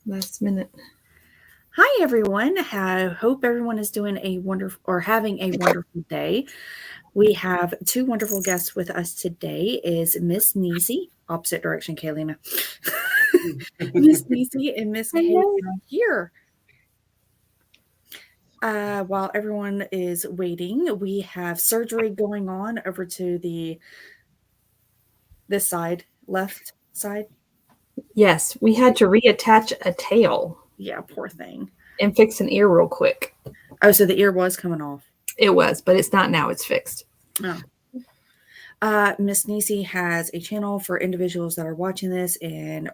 last minute. Hi, everyone. I hope everyone is doing a wonderful or having a wonderful day. We have two wonderful guests with us today. Is Miss Neesy, opposite direction, Kayleena. Miss Neesy and Miss Kay are here. While everyone is waiting, we have surgery going on over to this side, left side. Yes, we had to reattach a tail Yeah, poor thing. and fix an ear real quick. Oh, so the ear was coming off. It was, but it's not now. It's fixed. Oh. Miss Nisi has a channel for individuals that are watching this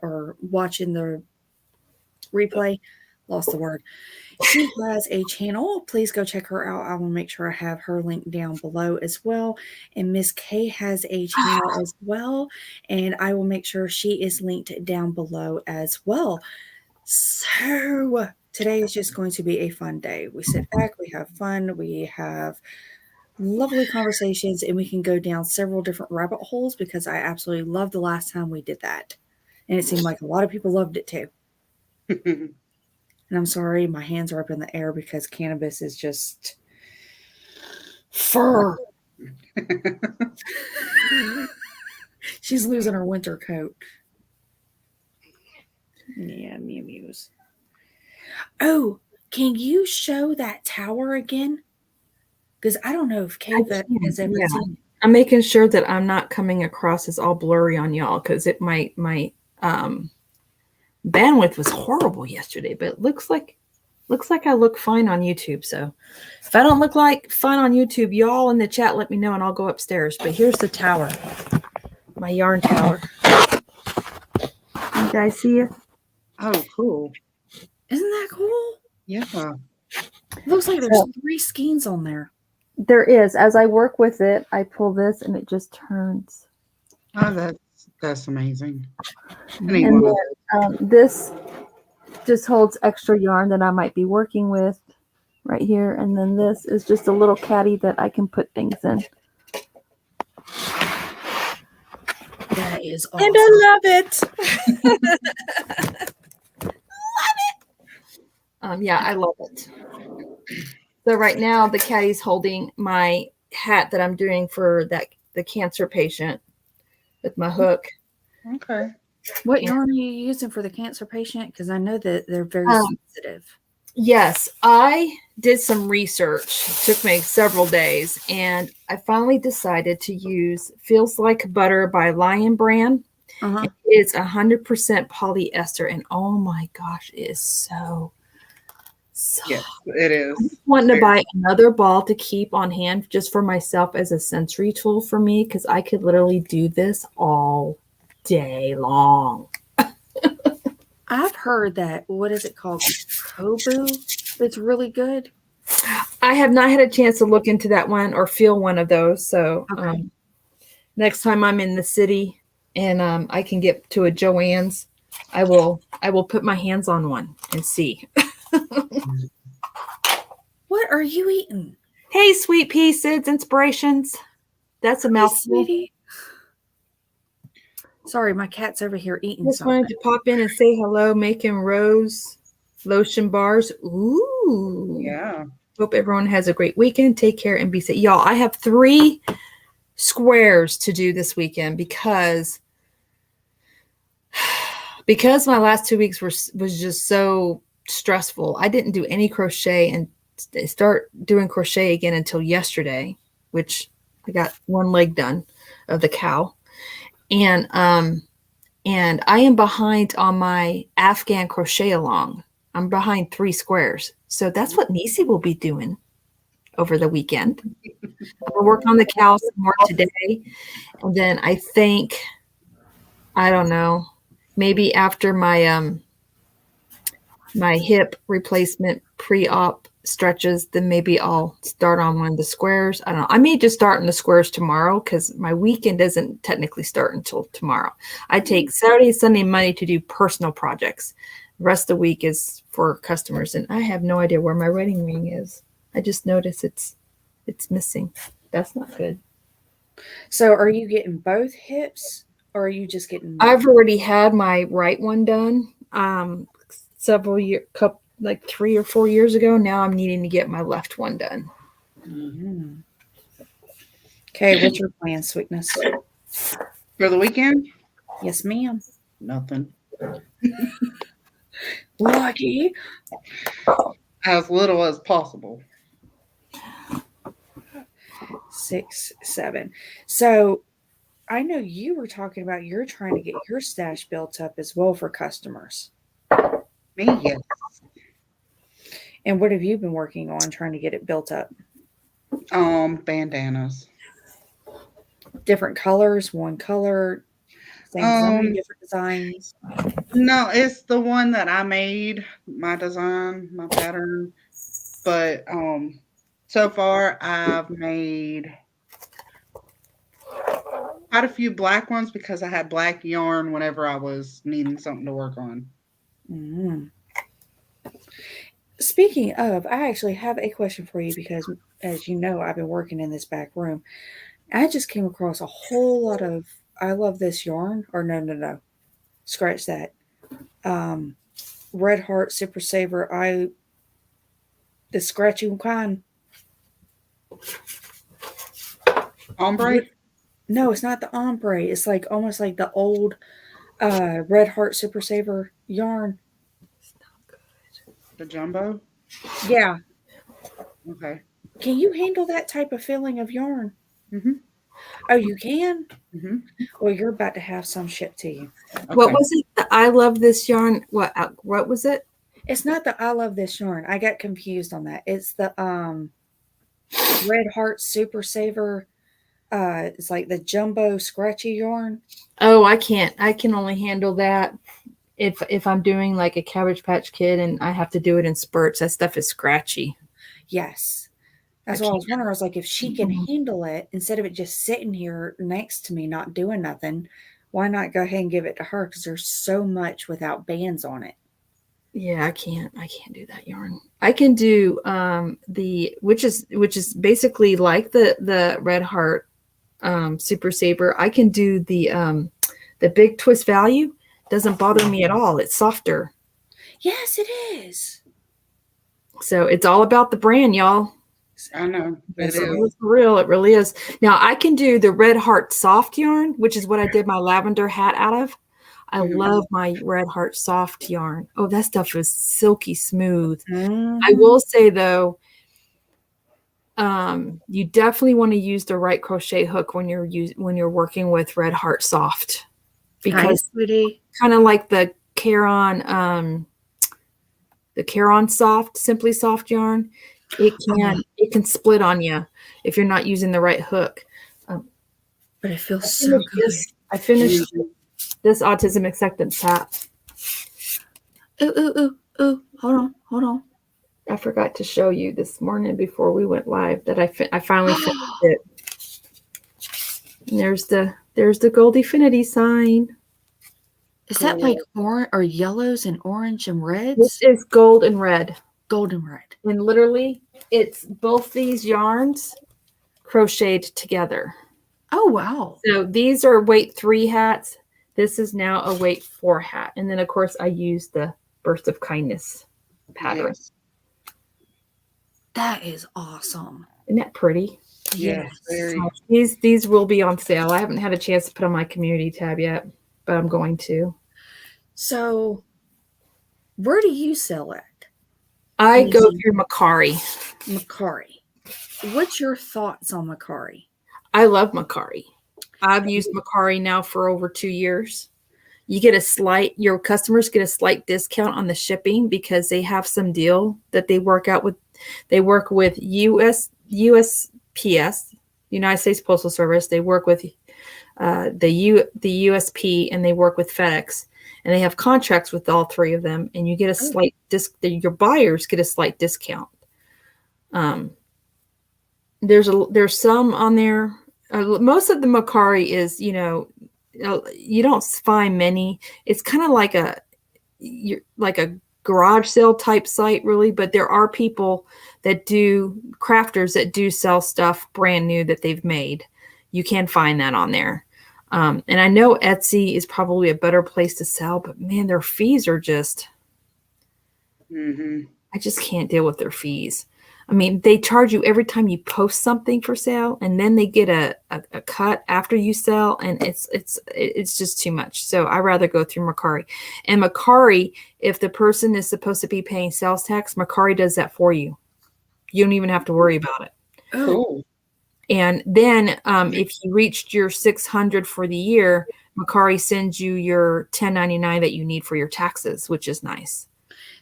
or watching the replay. Lost the word. She has a channel. Please go check her out. I will make sure I have her link down below as well. And Miss K has a channel as well. And I will make sure she is linked down below as well. So today is just going to be a fun day. We sit back, we have fun, we have lovely conversations, and we can go down several different rabbit holes because I absolutely loved the last time we did that. And it seemed like a lot of people loved it too. And I'm sorry, my hands are up in the air because cannabis is just fur. She's losing her winter coat. Yeah, mews. Oh, can you show that tower again? Because I don't know if Kay has ever seen it. I'm making sure that I'm not coming across as all blurry on y'all because my bandwidth was horrible yesterday, but it looks like I look fine on YouTube. So if I don't look like fine on YouTube, y'all in the chat let me know and I'll go upstairs. But here's the tower, my yarn tower. You guys see it? Oh, cool. Isn't that cool? Yeah. It looks like there's 3 skeins on there. There is. As I work with it, I pull this and it just turns. Oh, that's amazing. And then, this just holds extra yarn that I might be working with right here. And then this is just a little caddy that I can put things in. That is awesome. And I love it. Yeah, I love it. So right now the caddy's holding my hat that I'm doing for the cancer patient with my hook. Okay. What yarn are you using for the cancer patient? Because I know that they're very sensitive. Yes, I did some research. It took me several days, and I finally decided to use Feels Like Butter by Lion Brand. It's 100% polyester, and oh my gosh, it is so yes, it is. I just wanted to buy another ball to keep on hand just for myself as a sensory tool for me because I could literally do this all day long. I've heard that, what is it called? Kobu? It's really good. I have not had a chance to look into that one or feel one of those. So next time I'm in the city and I can get to a Joann's, I will put my hands on one and see. What are you eating? Hey, Sweet Pea Sid's Inspirations. That's a mouthful. Sweetie. Sorry, my cat's over here eating Just something. wanted to pop in and say hello, making rose lotion bars. Ooh. Yeah. Hope everyone has a great weekend. Take care and be safe. Y'all, I have 3 squares to do this weekend because my last 2 weeks was just so stressful. I didn't do any crochet and start doing crochet again until yesterday, which I got one leg done of the cow. And I am behind on my Afghan crochet along. I'm behind 3 squares. So that's what Nisi will be doing over the weekend. I'll work on the cow some more today. And then I think, I don't know, maybe after my my hip replacement pre-op stretches, then maybe I'll start on one of the squares. I don't know. I may just start on the squares tomorrow because my weekend doesn't technically start until tomorrow. I take Saturday, Sunday, Monday to do personal projects. The rest of the week is for customers, and I have no idea where my wedding ring is. I just noticed it's missing. That's not good. So are you getting both hips or are you just getting one? I've already had my right one done. several like 3 or 4 years ago. Now I'm needing to get my left one done. Mm-hmm. Okay, what's your plan, sweetness? For the weekend? Yes, ma'am. Nothing. Lucky. As little as possible. 6, 7. So I know you were talking about you're trying to get your stash built up as well for customers. Me, yes. And what have you been working on trying to get it built up? Bandanas. Different colors, one color, same design, different designs. No, it's the one that I made, my design, my pattern. But so far I've made quite a few black ones because I had black yarn whenever I was needing something to work on. Mm-hmm. Speaking of, I actually have a question for you because, as you know, I've been working in this back room. I just came across a whole lot of I love this yarn, or no, scratch that. Red Heart Super Saver, the scratchy kind. Ombre? No, it's not the ombre. It's like almost like the old Red Heart Super Saver yarn. The jumbo? Yeah. Okay. Can you handle that type of feeling of yarn? Mm-hmm. Oh, you can? Mm-hmm. Well, you're about to have some shipped to you. Okay. What was it? I love this yarn. What was it? It's not the I love this yarn. I got confused on that. It's the Red Heart Super Saver. It's like the jumbo scratchy yarn. Oh, I can't. I can only handle that if I'm doing like a Cabbage Patch Kid and I have to do it in spurts. That stuff is scratchy. Yes. That's what I was wondering. I was like, if she can handle it, instead of it just sitting here next to me, not doing nothing, why not go ahead and give it to her? Because there's so much without bands on it. Yeah, I can't do that yarn. I can do which is basically like the Red Heart Super Saver. I can do the big twist value. Doesn't bother me at all. It's softer. Yes, it is. So it's all about the brand, y'all. I know. It is for real. It really is. Now I can do the Red Heart soft yarn, which is what I did my lavender hat out of. I love my Red Heart soft yarn. Oh, that stuff is silky smooth. Mm-hmm. I will say though, you definitely want to use the right crochet hook when you're working with Red Heart soft, because kind of like the Caron soft, Simply Soft yarn, it can split on you if you're not using the right hook. But it feels so good. I finished this autism acceptance hat. Ooh. Hold on. I forgot to show you this morning before we went live that I finally finished it. And there's the Goldiefinity sign. Is that like orange or yellows and orange and reds? This is gold and red. Gold and red. And literally, it's both these yarns crocheted together. Oh, wow. So these are weight 3 hats. This is now a weight 4 hat. And then, of course, I use the Burst of Kindness pattern. Yes. That is awesome. Isn't that pretty? Yes. Very. These will be on sale. I haven't had a chance to put on my community tab yet, but I'm going to. So, where do you sell it? I go through Mercari. What's your thoughts on Mercari? I love Mercari. I've used Mercari now for over 2 years. Your customers get a slight discount on the shipping because they have some deal that they work out with. They work with USPS, United States Postal Service. They work with the USP, and they work with FedEx, and they have contracts with all 3 of them. And you get a slight your buyers get a slight discount. There's some on there. Most of the Mercari is, you don't find many. It's kind of like a garage sale type site, really, but there are people crafters that do sell stuff brand new that they've made. You can find that on there. And I know Etsy is probably a better place to sell, but man, their fees are just Mm-hmm. I just can't deal with their fees. I mean, they charge you every time you post something for sale, and then they get a cut after you sell, and it's just too much. So I rather go through Mercari. And Mercari, if the person is supposed to be paying sales tax, Mercari does that for you. You don't even have to worry about it. Oh, Cool. And then if you reached your 600 for the year, Mercari sends you your 1099 that you need for your taxes, which is nice.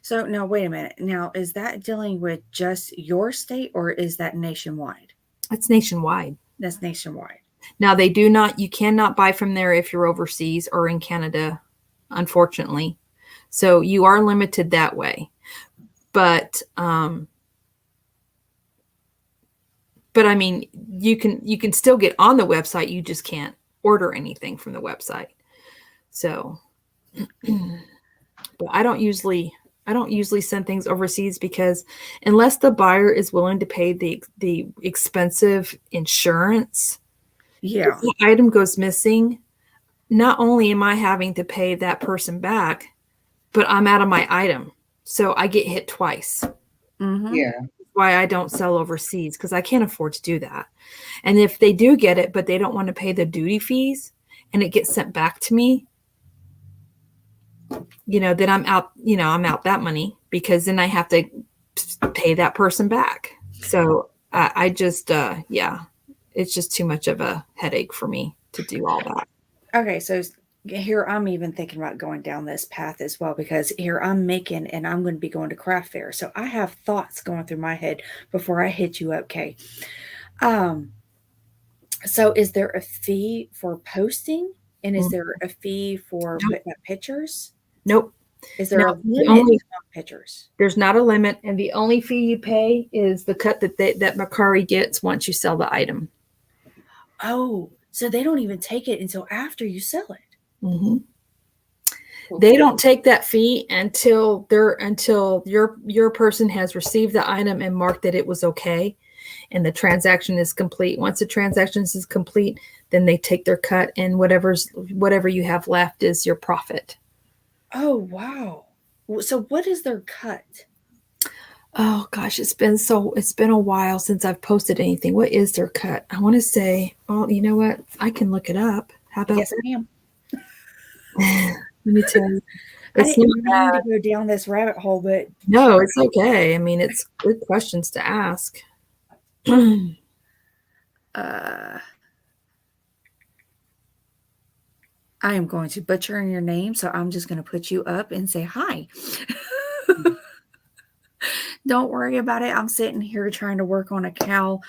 so now wait a minute. Now, is that dealing with just your state or is that nationwide? It's nationwide. That's nationwide. Now you cannot buy from there if you're overseas or in Canada, unfortunately. So you are limited that way. But I mean, you can still get on the website. You just can't order anything from the website. So, but I don't usually send things overseas because unless the buyer is willing to pay the expensive insurance, Yeah. if the item goes missing, not only am I having to pay that person back, but I'm out of my item. So I get hit twice. Mm-hmm. Yeah. Why I don't sell overseas, because I can't afford to do that. And if they do get it, but they don't want to pay the duty fees and it gets sent back to me, then I'm out, I'm out that money because then I have to pay that person back. So I just, it's just too much of a headache for me to do all that. Okay, so here I'm even thinking about going down this path as well because here I'm making and I'm going to be going to craft fair. So I have thoughts going through my head before I hit you up, Kay. So is there a fee for posting and is there a fee for putting up pictures? Nope. Is there a limit on pictures? There's not a limit, and the only fee you pay is the cut that Mercari gets once you sell the item. Oh, so they don't even take it until after you sell it. Mm-hmm. They don't take that fee until your person has received the item and marked that it was okay, and the transaction is complete. Once the transaction is complete, then they take their cut, and whatever you have left is your profit. Oh, wow. So what is their cut? Oh gosh, it's been a while since I've posted anything. What is their cut? I want to say, you know what? I can look it up. How about yes, that? ma'am. Let me tell you. I didn't mean to go down this rabbit hole, but no, it's okay. I mean, it's good questions to ask. I am going to butcher your name, so I'm just going to put you up and say hi. Don't worry about it. I'm sitting here trying to work on a cow.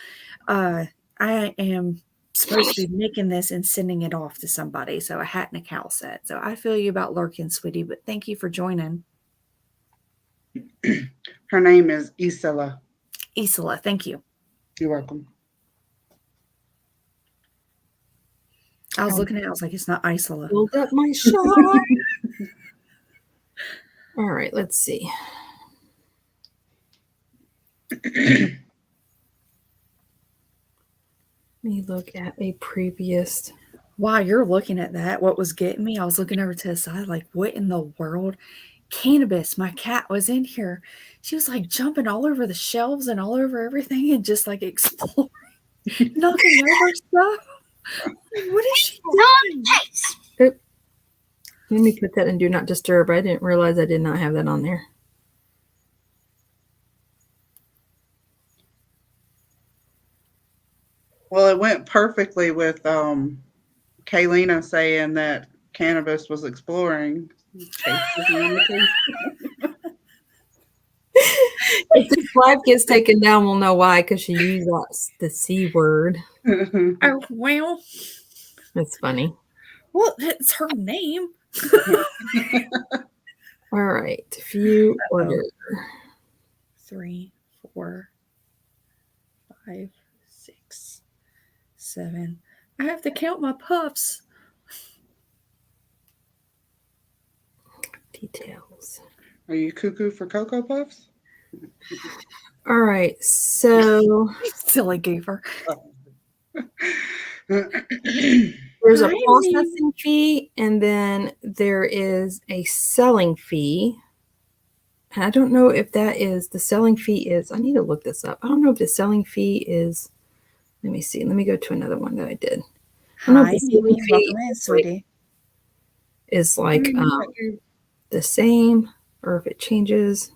I am supposed to be making this and sending it off to somebody. So a hat and a cow set. So I feel you about lurking, sweetie, but thank you for joining. Her name is Isla. Isla, thank you. You're welcome. I was looking at it. I was like, it's not Isla. Build up my shot. All right, let's see. Let me look at a previous. While you're looking at that, what was getting me, I was looking over to the side, like, what in the world? Cannabis, my cat was in here. She was like jumping all over the shelves and all over everything and just like exploring, knocking over stuff. What is she doing? Let me put that in Do Not Disturb. I didn't realize I did not have that on there. Well, it went perfectly with Kayleena saying that cannabis was exploring. If this live gets taken down, we'll know why, because she used the C word. Oh, well. That's funny. Well, it's her name. All right. View order. 3, 4, 5, 6, 7. I have to count my puffs. Details. Are you cuckoo for Cocoa Puffs? All right. So Silly goofer. there's a processing fee, and then there is a selling fee. And I don't know if that is the selling fee is. I need to look this up. I don't know if the selling fee is. Let me see. Let me go to another one that I did. I don't know if Hi, the selling Mimi. fee Welcome in, is like, sweetie. the same or if it changes.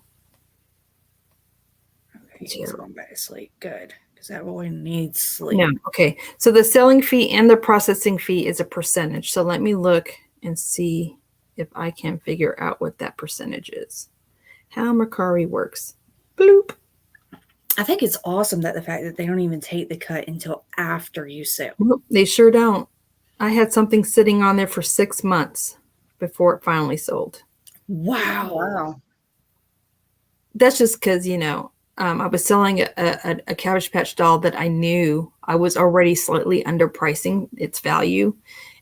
Okay, he's going back to sleep. Good, because that boy needs sleep. No. Okay. So the selling fee and the processing fee is a percentage. So let me look and see if I can figure out what that percentage is. How Mercari works. Bloop. I think it's awesome that the fact that they don't even take the cut until after you sell. Nope, they sure don't. I had something sitting on there for 6 months before it finally sold. Wow. Wow. That's just because, I was selling a Cabbage Patch doll that I knew I was already slightly underpricing its value.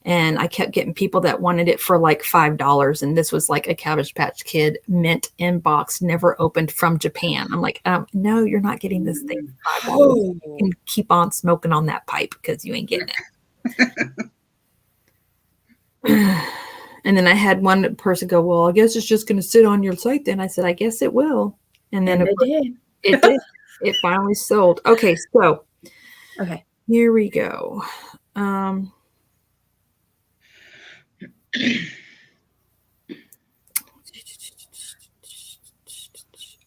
And I kept getting people that wanted it for like $5. And this was like a Cabbage Patch Kid mint in box, never opened from Japan. I'm like, no, you're not getting this thing for $5. You can keep on smoking on that pipe because you ain't getting it. And then I had one person go, well, I guess it's just going to sit on your site then. I said, I guess it will. And then it did. It did. It finally sold. Okay, so Okay. here we go.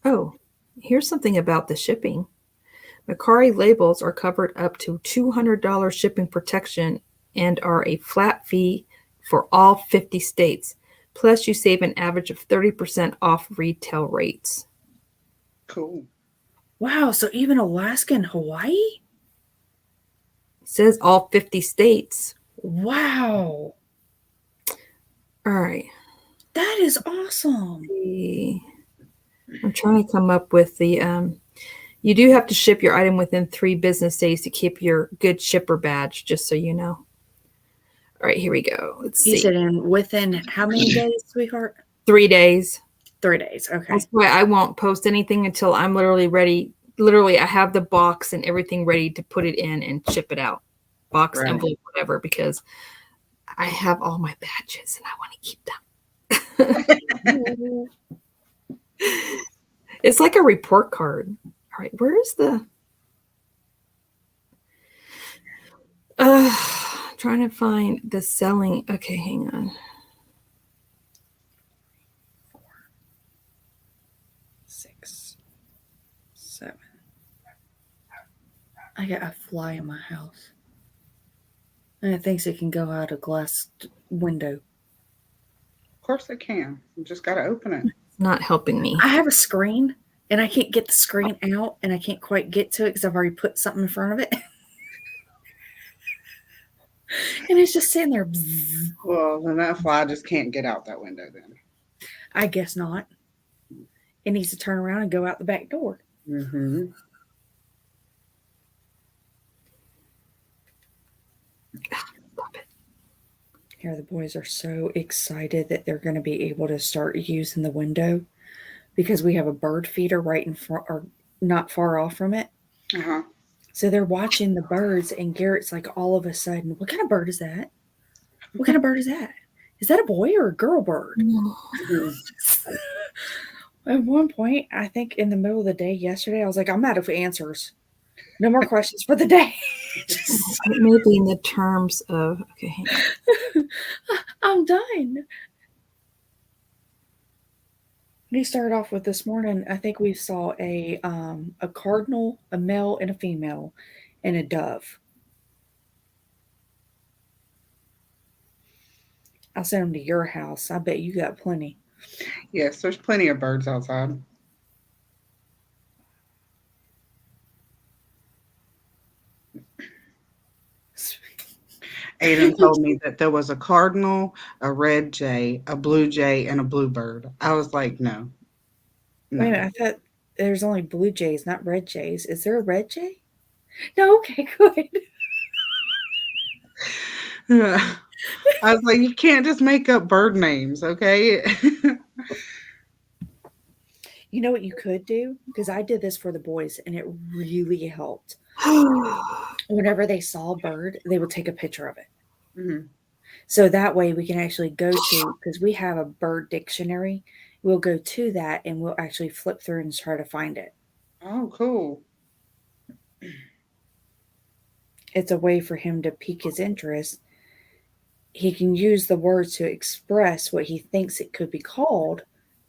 Oh, here's something about the shipping. Mercari labels are covered up to $200 shipping protection and are a flat fee for all 50 states. Plus, you save an average of 30% off retail rates. Cool. Wow. So even Alaska and Hawaii? It says all 50 states. Wow. All right. That is awesome. I'm trying to come up with the you do have to ship your item within 3 business days to keep your good shipper badge, just so you know. All right, here we go. Let's see. You said within how many days, sweetheart? 3 days. 3 days. Okay. That's why I won't post anything until I'm literally ready. Literally, I have the box and everything ready to put it in and ship it out. Box, envelope, whatever, because I have all my badges and I want to keep them. It's like a report card. All right, where is the trying to find the selling. Okay, hang on. 4, 6, 7. I got a fly in my house. And it thinks it can go out a glass window. Of course it can. You just got to open it. It's not helping me. I have a screen, and I can't get the screen out, and I can't quite get to it because I've already put something in front of it. And it's just sitting there. Bzz. Well, then that fly just can't get out that window then. I guess not. It needs to turn around and go out the back door. Mm-hmm. Stop it. Here, the boys are so excited that they're going to be able to start using the window because we have a bird feeder right in front or not far off from it. Uh-huh. So they're watching the birds, and Garrett's like, all of a sudden, what kind of bird is that? What kind of bird is that? Is that a boy or a girl bird? Mm-hmm. At one point, I think in the middle of the day yesterday, I was like, I'm out of answers. No more questions for the day. It may be in the terms of, okay, hang on. I'm done. He started off with this morning. I think we saw a cardinal, a male, and a female, and a dove. I'll send them to your house. I bet you got plenty. Yes, there's plenty of birds outside. Aiden told me that there was a cardinal, a red jay, a blue jay, and a bluebird. I was like, no. Wait a minute, I thought there's only blue jays, not red jays. Is there a red jay? No, okay, good. I was like, you can't just make up bird names, okay? You know what you could do? Because I did this for the boys, and it really helped. Whenever they saw a bird, they would take a picture of it. Mm-hmm. So that way we can actually go to, because we have a bird dictionary, we'll go to that and we'll actually flip through and try to find it. Oh, cool. It's a way for him to pique his interest. He can use the words to express what he thinks it could be called,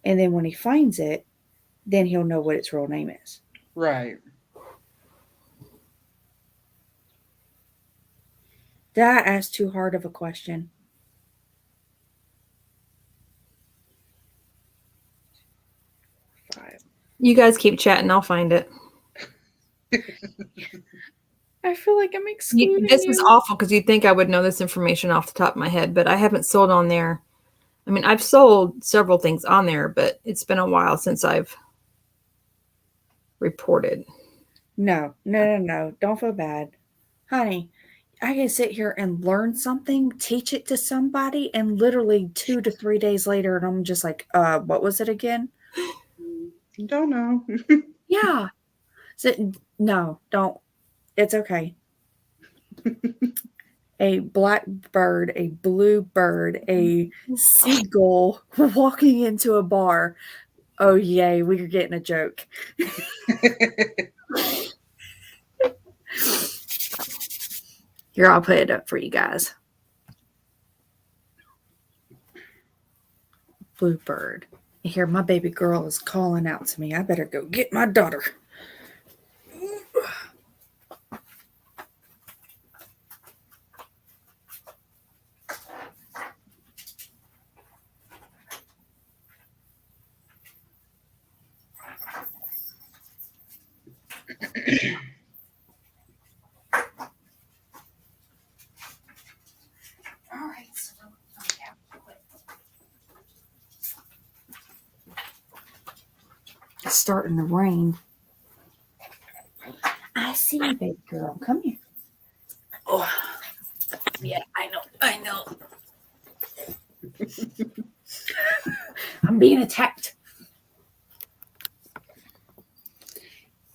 and then when he finds it, then he'll know what its real name is. Right. Did I ask too hard of a question? Five. You guys keep chatting. I'll find it. I feel like I'm excluding This is awful because you'd think I would know this information off the top of my head, but I haven't sold on there. I mean, I've sold several things on there, but it's been a while since I've reported. No. Don't feel bad. Honey, I can sit here and learn something, teach it to somebody, and literally 2 to 3 days later, and I'm just like, what was it again? Don't know. Yeah. So, no, don't. It's okay. A black bird, a blue bird, a seagull walking into a bar. Oh, yay, we're getting a joke. Here, I'll put it up for you guys. Blue bird. Here, my baby girl is calling out to me. I better go get my daughter. All right, so it's starting to rain. I see you, baby girl. Come here. Oh, yeah, I know. I'm being attacked.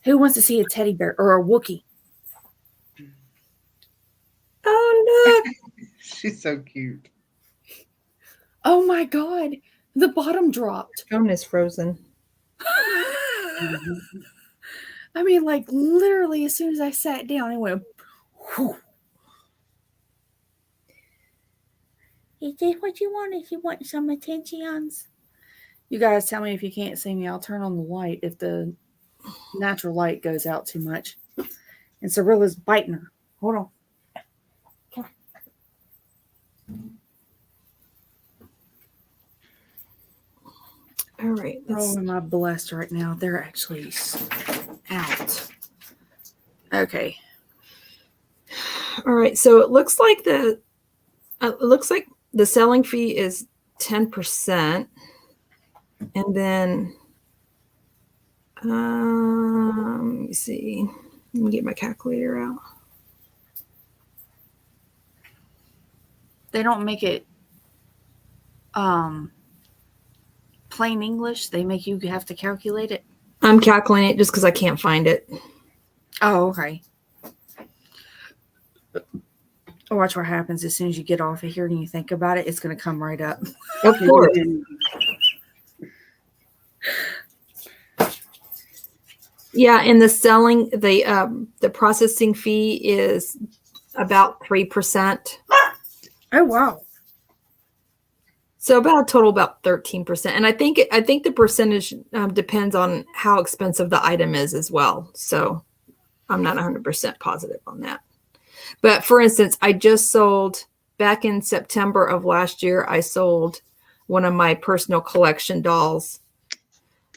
Who wants to see a teddy bear or a Wookiee? Oh, look. She's so cute. Oh my God, the bottom dropped. Phone is frozen. I mean, like literally as soon as I sat down, it went, whew. Is this what you want? If you want some attentions? You guys tell me if you can't see me. I'll turn on the light if the natural light goes out too much. And Cirilla's biting her. Hold on. Come All right. Oh, am I blessed right now? They're actually out. Okay. All right. So it looks like the selling fee is 10%, and then let me see. Let me get my calculator out. They don't make it plain English. They make you have to calculate it. I'm calculating it just because I can't find it. Oh, okay. Watch what happens as soon as you get off of here and you think about it. It's going to come right up. Of course. Yeah, and the selling, the processing fee is about 3%. Oh, wow. So about a total about 13%. And I think the percentage depends on how expensive the item is as well. So I'm not 100% positive on that. But for instance, I just sold back in September of last year, I sold one of my personal collection dolls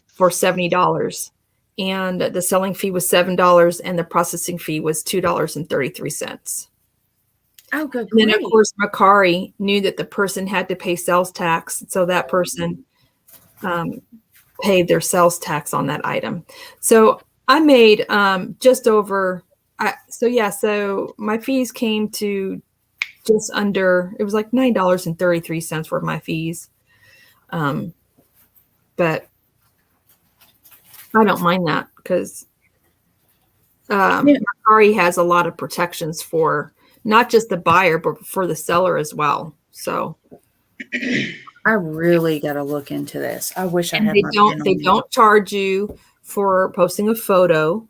for $70. And the selling fee was $7 and the processing fee was $2.33. Oh, good. And then, of course, Macari knew that the person had to pay sales tax. So that person paid their sales tax on that item. So I made just over. So my fees came to just under, it was like $9.33 for my fees. But I don't mind that because Macari has a lot of protections for not just the buyer, but for the seller as well. So I really got to look into this. I wish I And had my pen they on me. don't charge you for posting a photo.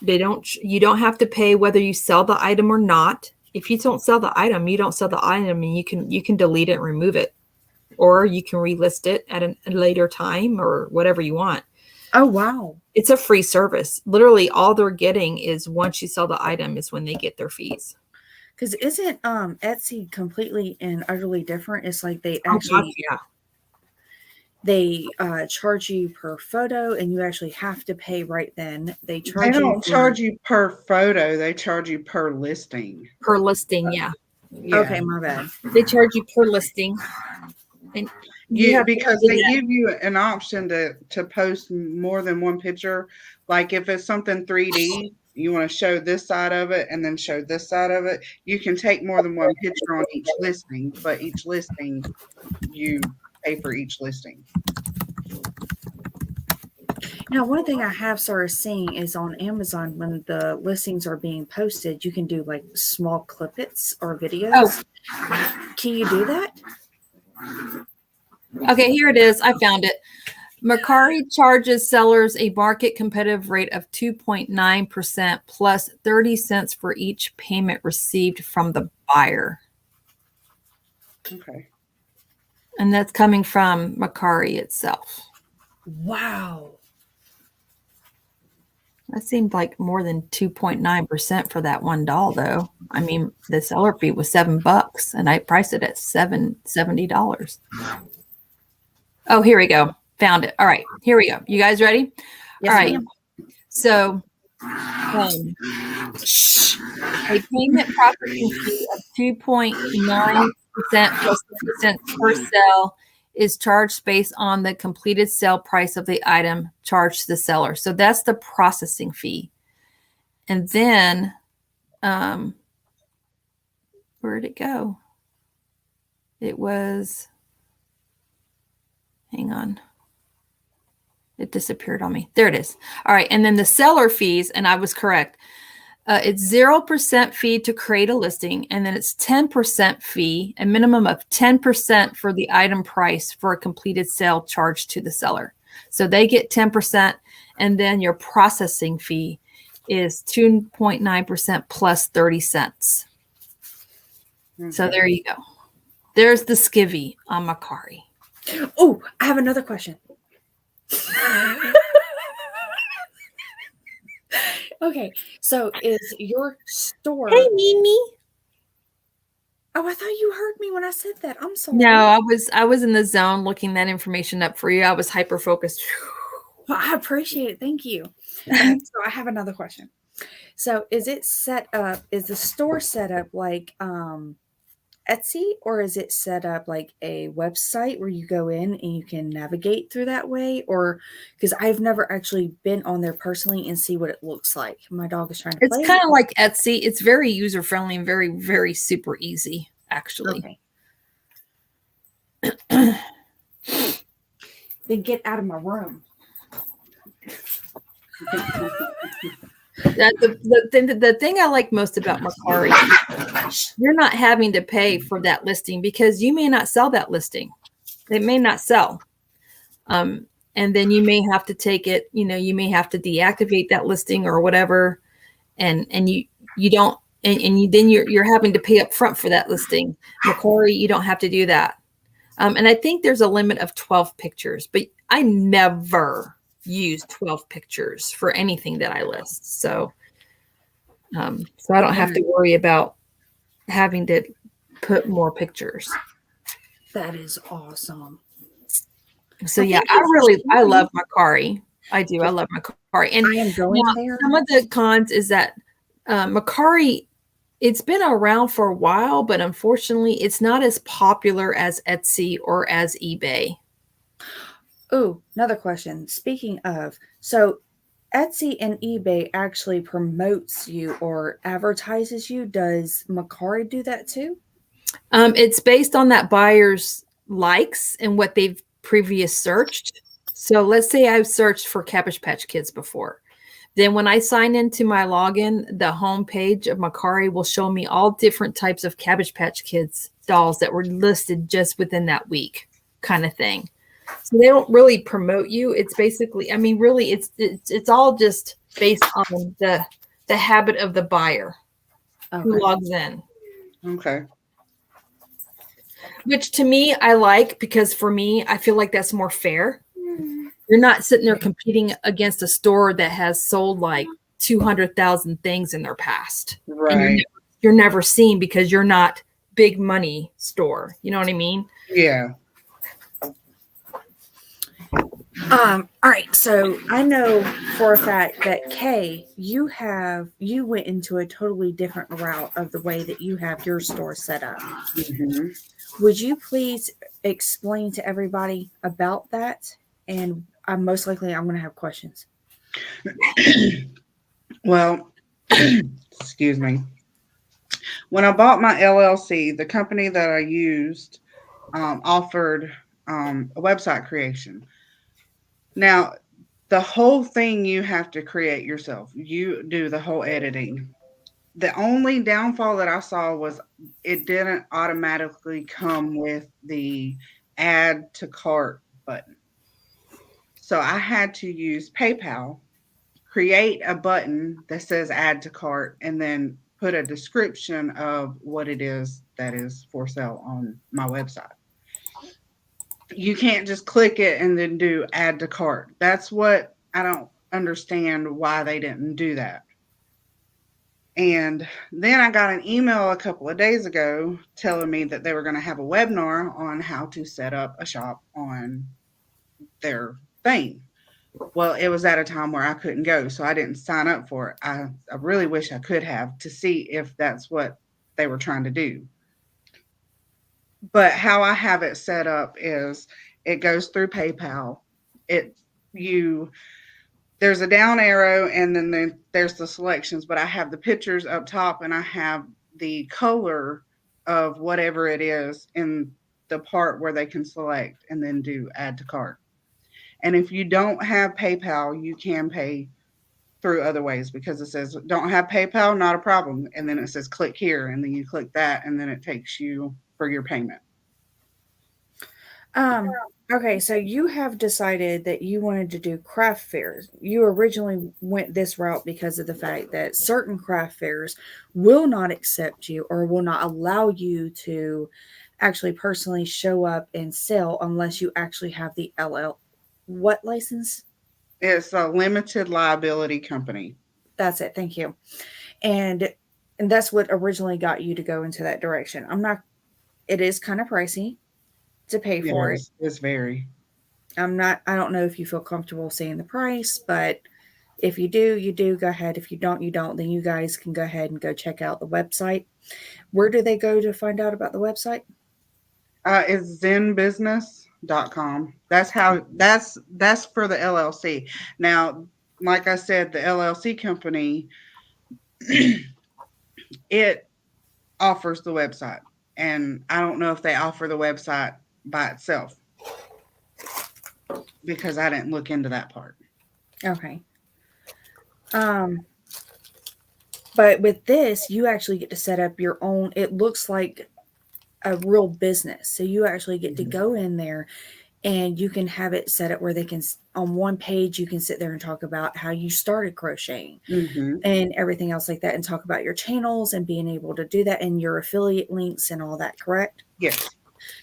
You don't have to pay whether you sell the item or not. If you don't sell the item, you don't sell the item, and you can delete it and remove it, or you can relist it at a later time or whatever you want. Oh, wow. It's a free service. Literally all they're getting is once you sell the item is when they get their fees. Because isn't Etsy completely and utterly different? It's like they Oh, actually gosh, yeah. they charge you per photo, and you actually have to pay right then. They They charge you don't charge you per photo. They charge you per listing. Per listing, yeah. Yeah. Okay, my bad. They charge you per listing. And Because they give you an option to post more than one picture. Like if it's something 3D, you want to show this side of it and then show this side of it. You can take more than one picture on each listing, but each listing you pay for each listing. Now, one thing I have started seeing is on Amazon when the listings are being posted, you can do like small clippets or videos. Oh. Can you do that? Okay, here it is. I found it. Mercari charges sellers a market competitive rate of 2.9% plus 30 cents for each payment received from the buyer. Okay. And that's coming from Mercari itself. Wow. That seemed like more than 2.9% for that one doll, though. I mean, the seller fee was $7, and I priced it at $70. Oh, here we go. Found it. All right, here we go. You guys ready? Yes, All right. ma'am. So, a payment processing fee of 2.9% plus 30 cents per sale is charged based on the completed sale price of the item charged to the seller. So that's the processing fee. And then, where'd it go? It was, hang on. It disappeared on me. There it is. All right. And then the seller fees, and I was correct. It's 0% fee to create a listing, and then it's 10% fee, a minimum of 10% for the item price for a completed sale charged to the seller. So they get 10%, and then your processing fee is 2.9% plus 30 cents. Mm-hmm. So there you go. There's the skivvy on Mercari. Oh, I have another question. Okay, so is your store? Hey, Mimi. Oh, I thought you heard me when I said that. I'm sorry. No, I was in the zone looking that information up for you. I was hyper focused. Well, I appreciate it. Thank you. Okay, so I have another question. So is it set up? Is the store set up like Etsy, or is it set up like a website where you go in and you can navigate through that way? Or because I've never actually been on there personally and see what it looks like. My dog is trying to play. It's kind of like Etsy. It's very user friendly and very, very super easy, actually. Okay. Then get out of my room. The thing I like most about Mercari, you're not having to pay for that listing because you may not sell that listing. It may not sell. And then you may have to take it, you may have to deactivate that listing or whatever. And you don't, then you're having to pay up front for that listing. Mercari, you don't have to do that. And I think there's a limit of 12 pictures, but I never use 12 pictures for anything that I list. So I don't have to worry about having to put more pictures. That is awesome. So yeah, I love Mercari. I do. I love Mercari. And I am going there. Some of the cons is that Mercari, it's been around for a while, but unfortunately it's not as popular as Etsy or as eBay. Oh, another question. Speaking of, so Etsy and eBay actually promotes you or advertises you. Does Mercari do that too? It's based on that buyer's likes and what they've previous searched. So let's say I've searched for Cabbage Patch Kids before. Then when I sign into my login, the home page of Mercari will show me all different types of Cabbage Patch Kids dolls that were listed just within that week. kind of thing. So they don't really promote you. It's basically, I mean, really, it's all just based on the habit of the buyer who Okay. logs in. Okay. Which to me, I like, because for me, I feel like that's more fair. You're not sitting there competing against a store that has sold like 200,000 things in their past. And Right. you're never seen because you're not big money store. You know what I mean? Yeah. All right. So I know for a fact that Kay, you went into a totally different route of the way that you have your store set up. Hmm. Would you please explain to everybody about that? And I'm most likely I'm going to have questions. Well, excuse me. When I bought my LLC, the company that I used offered a website creation. Now, the whole thing you have to create yourself. You do the whole editing. The only downfall that I saw was it didn't automatically come with the add to cart button. So I had to use PayPal, create a button that says add to cart, and then put a description of what it is that is for sale on my website. You can't just click it and then do add to cart. That's what I don't understand, why they didn't do that. And then I got an email a couple of days ago telling me that they were going to have a webinar on how to set up a shop on their thing. Well, it was at a time where I couldn't go, so I didn't sign up for it. I really wish I could have, to see if that's what they were trying to do. But how I have it set up is it goes through PayPal. It you There's a down arrow, and then there's the selections, but I have the pictures up top and I have the color of whatever it is in the part where they can select and then do add to cart. And if you don't have PayPal, you can pay through other ways, because it says don't have PayPal, not a problem. And then it says click here, and then you click that, and then it takes you for your payment. Okay, so you have decided that you wanted to do craft fairs. You originally went this route because of the fact that certain craft fairs will not accept you or will not allow you to actually personally show up and sell unless you actually have the what license? It's a limited liability company. That's it. Thank you. And that's what originally got you to go into that direction. It is kind of pricey to pay for it. Yes, it's very. I don't know if you feel comfortable saying the price, but if you do, you do. Go ahead. If you don't, you don't. Then you guys can go ahead and go check out the website. Where do they go to find out about the website? It's zenbusiness.com. That's for the LLC. Now, like I said, the LLC company, it offers the website. And I don't know if they offer the website by itself, because I didn't look into that part. Okay. But with this, you actually get to set up your own. It looks like a real business. So you actually get to go in there and you can have it set up where they can, on one page, you can sit there and talk about how you started crocheting and everything else like that, and talk about your channels and being able to do that and your affiliate links and all that, correct? Yes.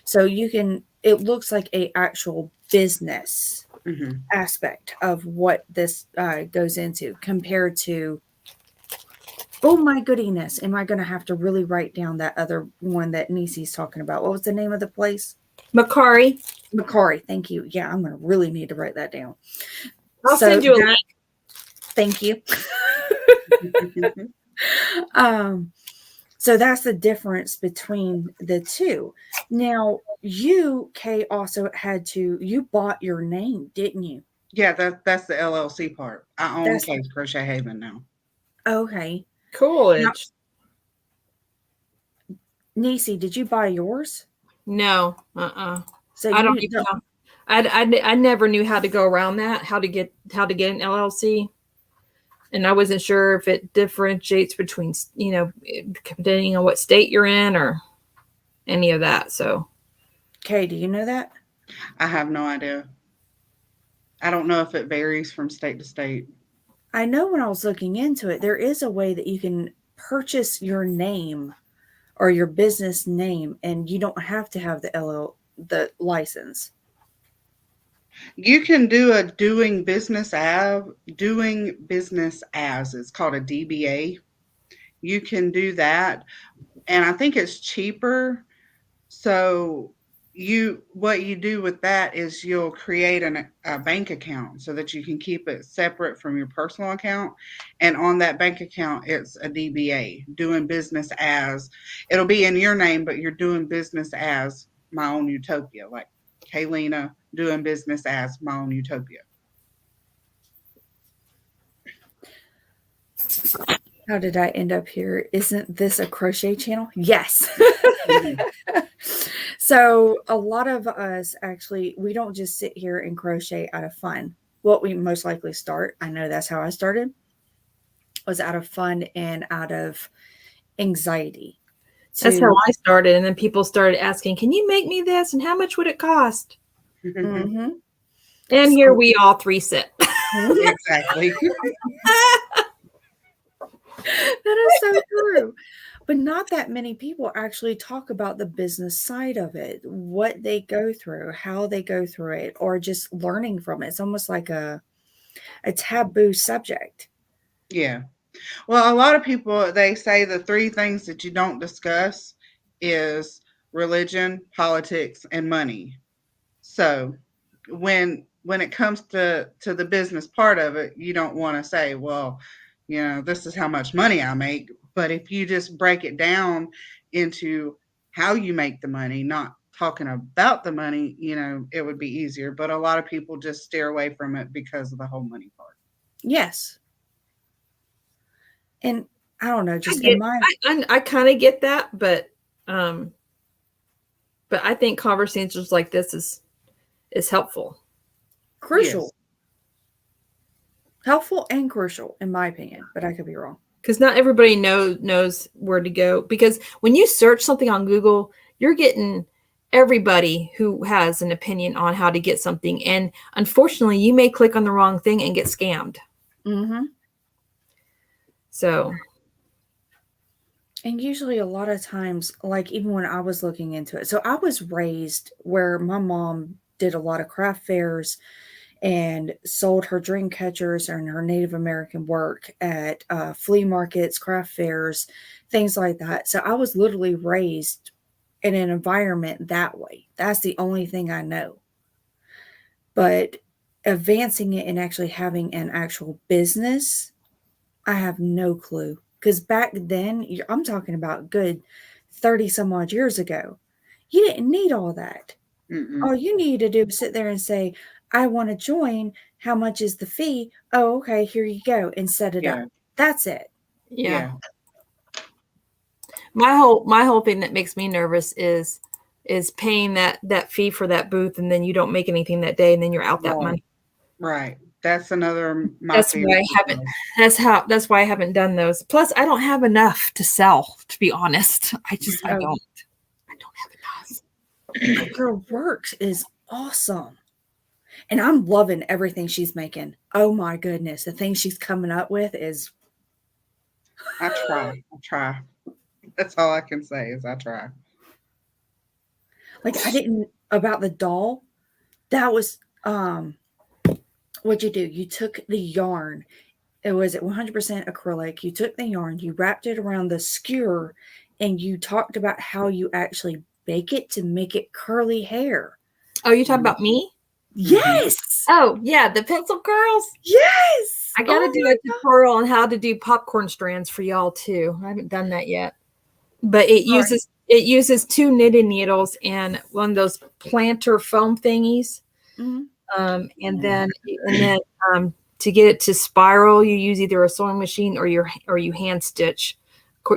So it looks like a actual business aspect of what this goes into, compared to, oh my goodness, am I going to have to really write down that other one that Nisi's talking about? What was the name of the place? Macari. Thank you. Yeah, I'm going to really need to write that down. I'll send you a link. Thank you. So that's the difference between the two. Now, you, Kay, also you bought your name, didn't you? Yeah, that's the LLC part. I own Kay's Crochet Haven now. Okay. Coolidge. Nisi, did you buy yours? No. So I don't even know. I never knew how to go around that, how to get an LLC. And I wasn't sure if it differentiates between, depending on what state you're in or any of that. So, Kay, do you know that? I have no idea. I don't know if it varies from state to state. I know when I was looking into it, there is a way that you can purchase your name or your business name, and you don't have to have the license. You can do a doing business as, it's called a DBA. You can do that, and I think it's cheaper. So what you do with that is you'll create a bank account so that you can keep it separate from your personal account. And on that bank account, it's a DBA, doing business as. It'll be in your name, but you're doing business as my own Utopia, like Kayleena doing business as my own Utopia. How did I end up here? Isn't this a crochet channel? Yes. Mhm. So a lot of us actually, we don't just sit here and crochet out of fun. What we most likely start, I know that's how I started, was out of fun and out of anxiety. That's how I started. And then people started asking, can you make me this? And how much would it cost? Mm-hmm. And here we all three sit. Exactly. That is so true. But not that many people actually talk about the business side of it, what they go through, how they go through it, or just learning from it. It's almost like a taboo subject. Yeah. Well, a lot of people, they say the three things that you don't discuss is religion, politics, and money. So when it comes to the business part of it, you don't want to say, well, this is how much money I make. But if you just break it down into how you make the money, not talking about the money, it would be easier. But a lot of people just steer away from it because of the whole money part. Yes. And I don't know, just I kind of get that, but I think conversations like this is helpful. Crucial. Yes. Helpful and crucial, in my opinion, but I could be wrong. Because not everybody knows where to go. Because when you search something on Google, you're getting everybody who has an opinion on how to get something. And unfortunately, you may click on the wrong thing and get scammed. Mm-hmm. So. And usually a lot of times, like even when I was looking into it, so I was raised where my mom did a lot of craft fairs and sold her dream catchers and her Native American work at flea markets, craft fairs, things like that. So I was literally raised in an environment that way. That's the only thing I know. But advancing it and actually having an actual business, I have no clue. Because back then, I'm talking about good 30 some odd years ago, you didn't need all that. Mm-mm. All you need to do is sit there and say, I want to join. How much is the fee? Oh, okay, here you go, and set it up. That's it. Yeah. My whole thing that makes me nervous is paying that fee for that booth, and then you don't make anything that day, and then you're out that money. Right. That's another. That's why I haven't done those. Plus, I don't have enough to sell. To be honest, I don't have enough. Her work is awesome. And I'm loving everything she's making. Oh my goodness. The thing she's coming up with is. I try. That's all I can say is I try. Like about the doll, that was, what'd you do? You took the yarn. It was at 100% acrylic. You took the yarn, you wrapped it around the skewer, and you talked about how you actually bake it to make it curly hair. Oh, you talking about me? Yes. Oh, yeah, the pencil girls. Yes. I got to do a tutorial on how to do popcorn strands for y'all too. I haven't done that yet. But it uses 2 knitting needles and one of those planter foam thingies. Mm-hmm. And then to get it to spiral, you use either a sewing machine or you hand stitch.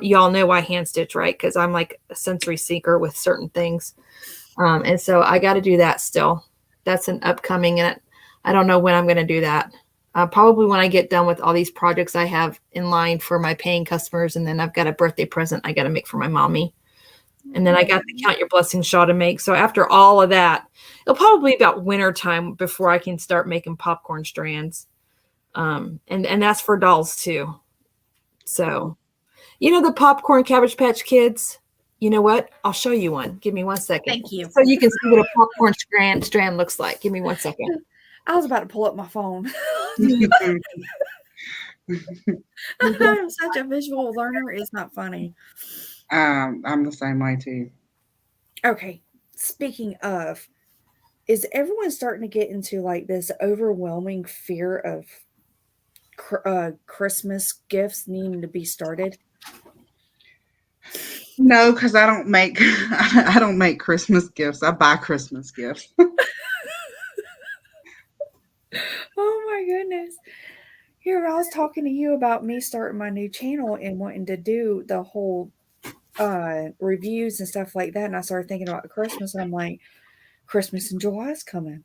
Y'all know I hand stitch, right? Because I'm like a sensory seeker with certain things. And so I got to do that still. That's an upcoming, and I don't know when I'm going to do that. Probably when I get done with all these projects I have in line for my paying customers, and then I've got a birthday present I got to make for my mommy. And then I got the Count Your Blessings shawl to make. So after all of that, it'll probably be about winter time before I can start making popcorn strands. And that's for dolls too. So, the popcorn Cabbage Patch Kids. You know what? I'll show you one. Give me 1 second. Thank you. So you can see what a popcorn strand looks like. Give me 1 second. I was about to pull up my phone. I'm such a visual learner. It's not funny. I'm the same way too. Okay. Speaking of, is everyone starting to get into like this overwhelming fear of Christmas gifts needing to be started? No, because I don't make I don't make Christmas gifts. I buy Christmas gifts. Oh my goodness. Here, I was talking to you about me starting my new channel and wanting to do the whole reviews and stuff like that. And I started thinking about Christmas. And I'm like, Christmas in July is coming.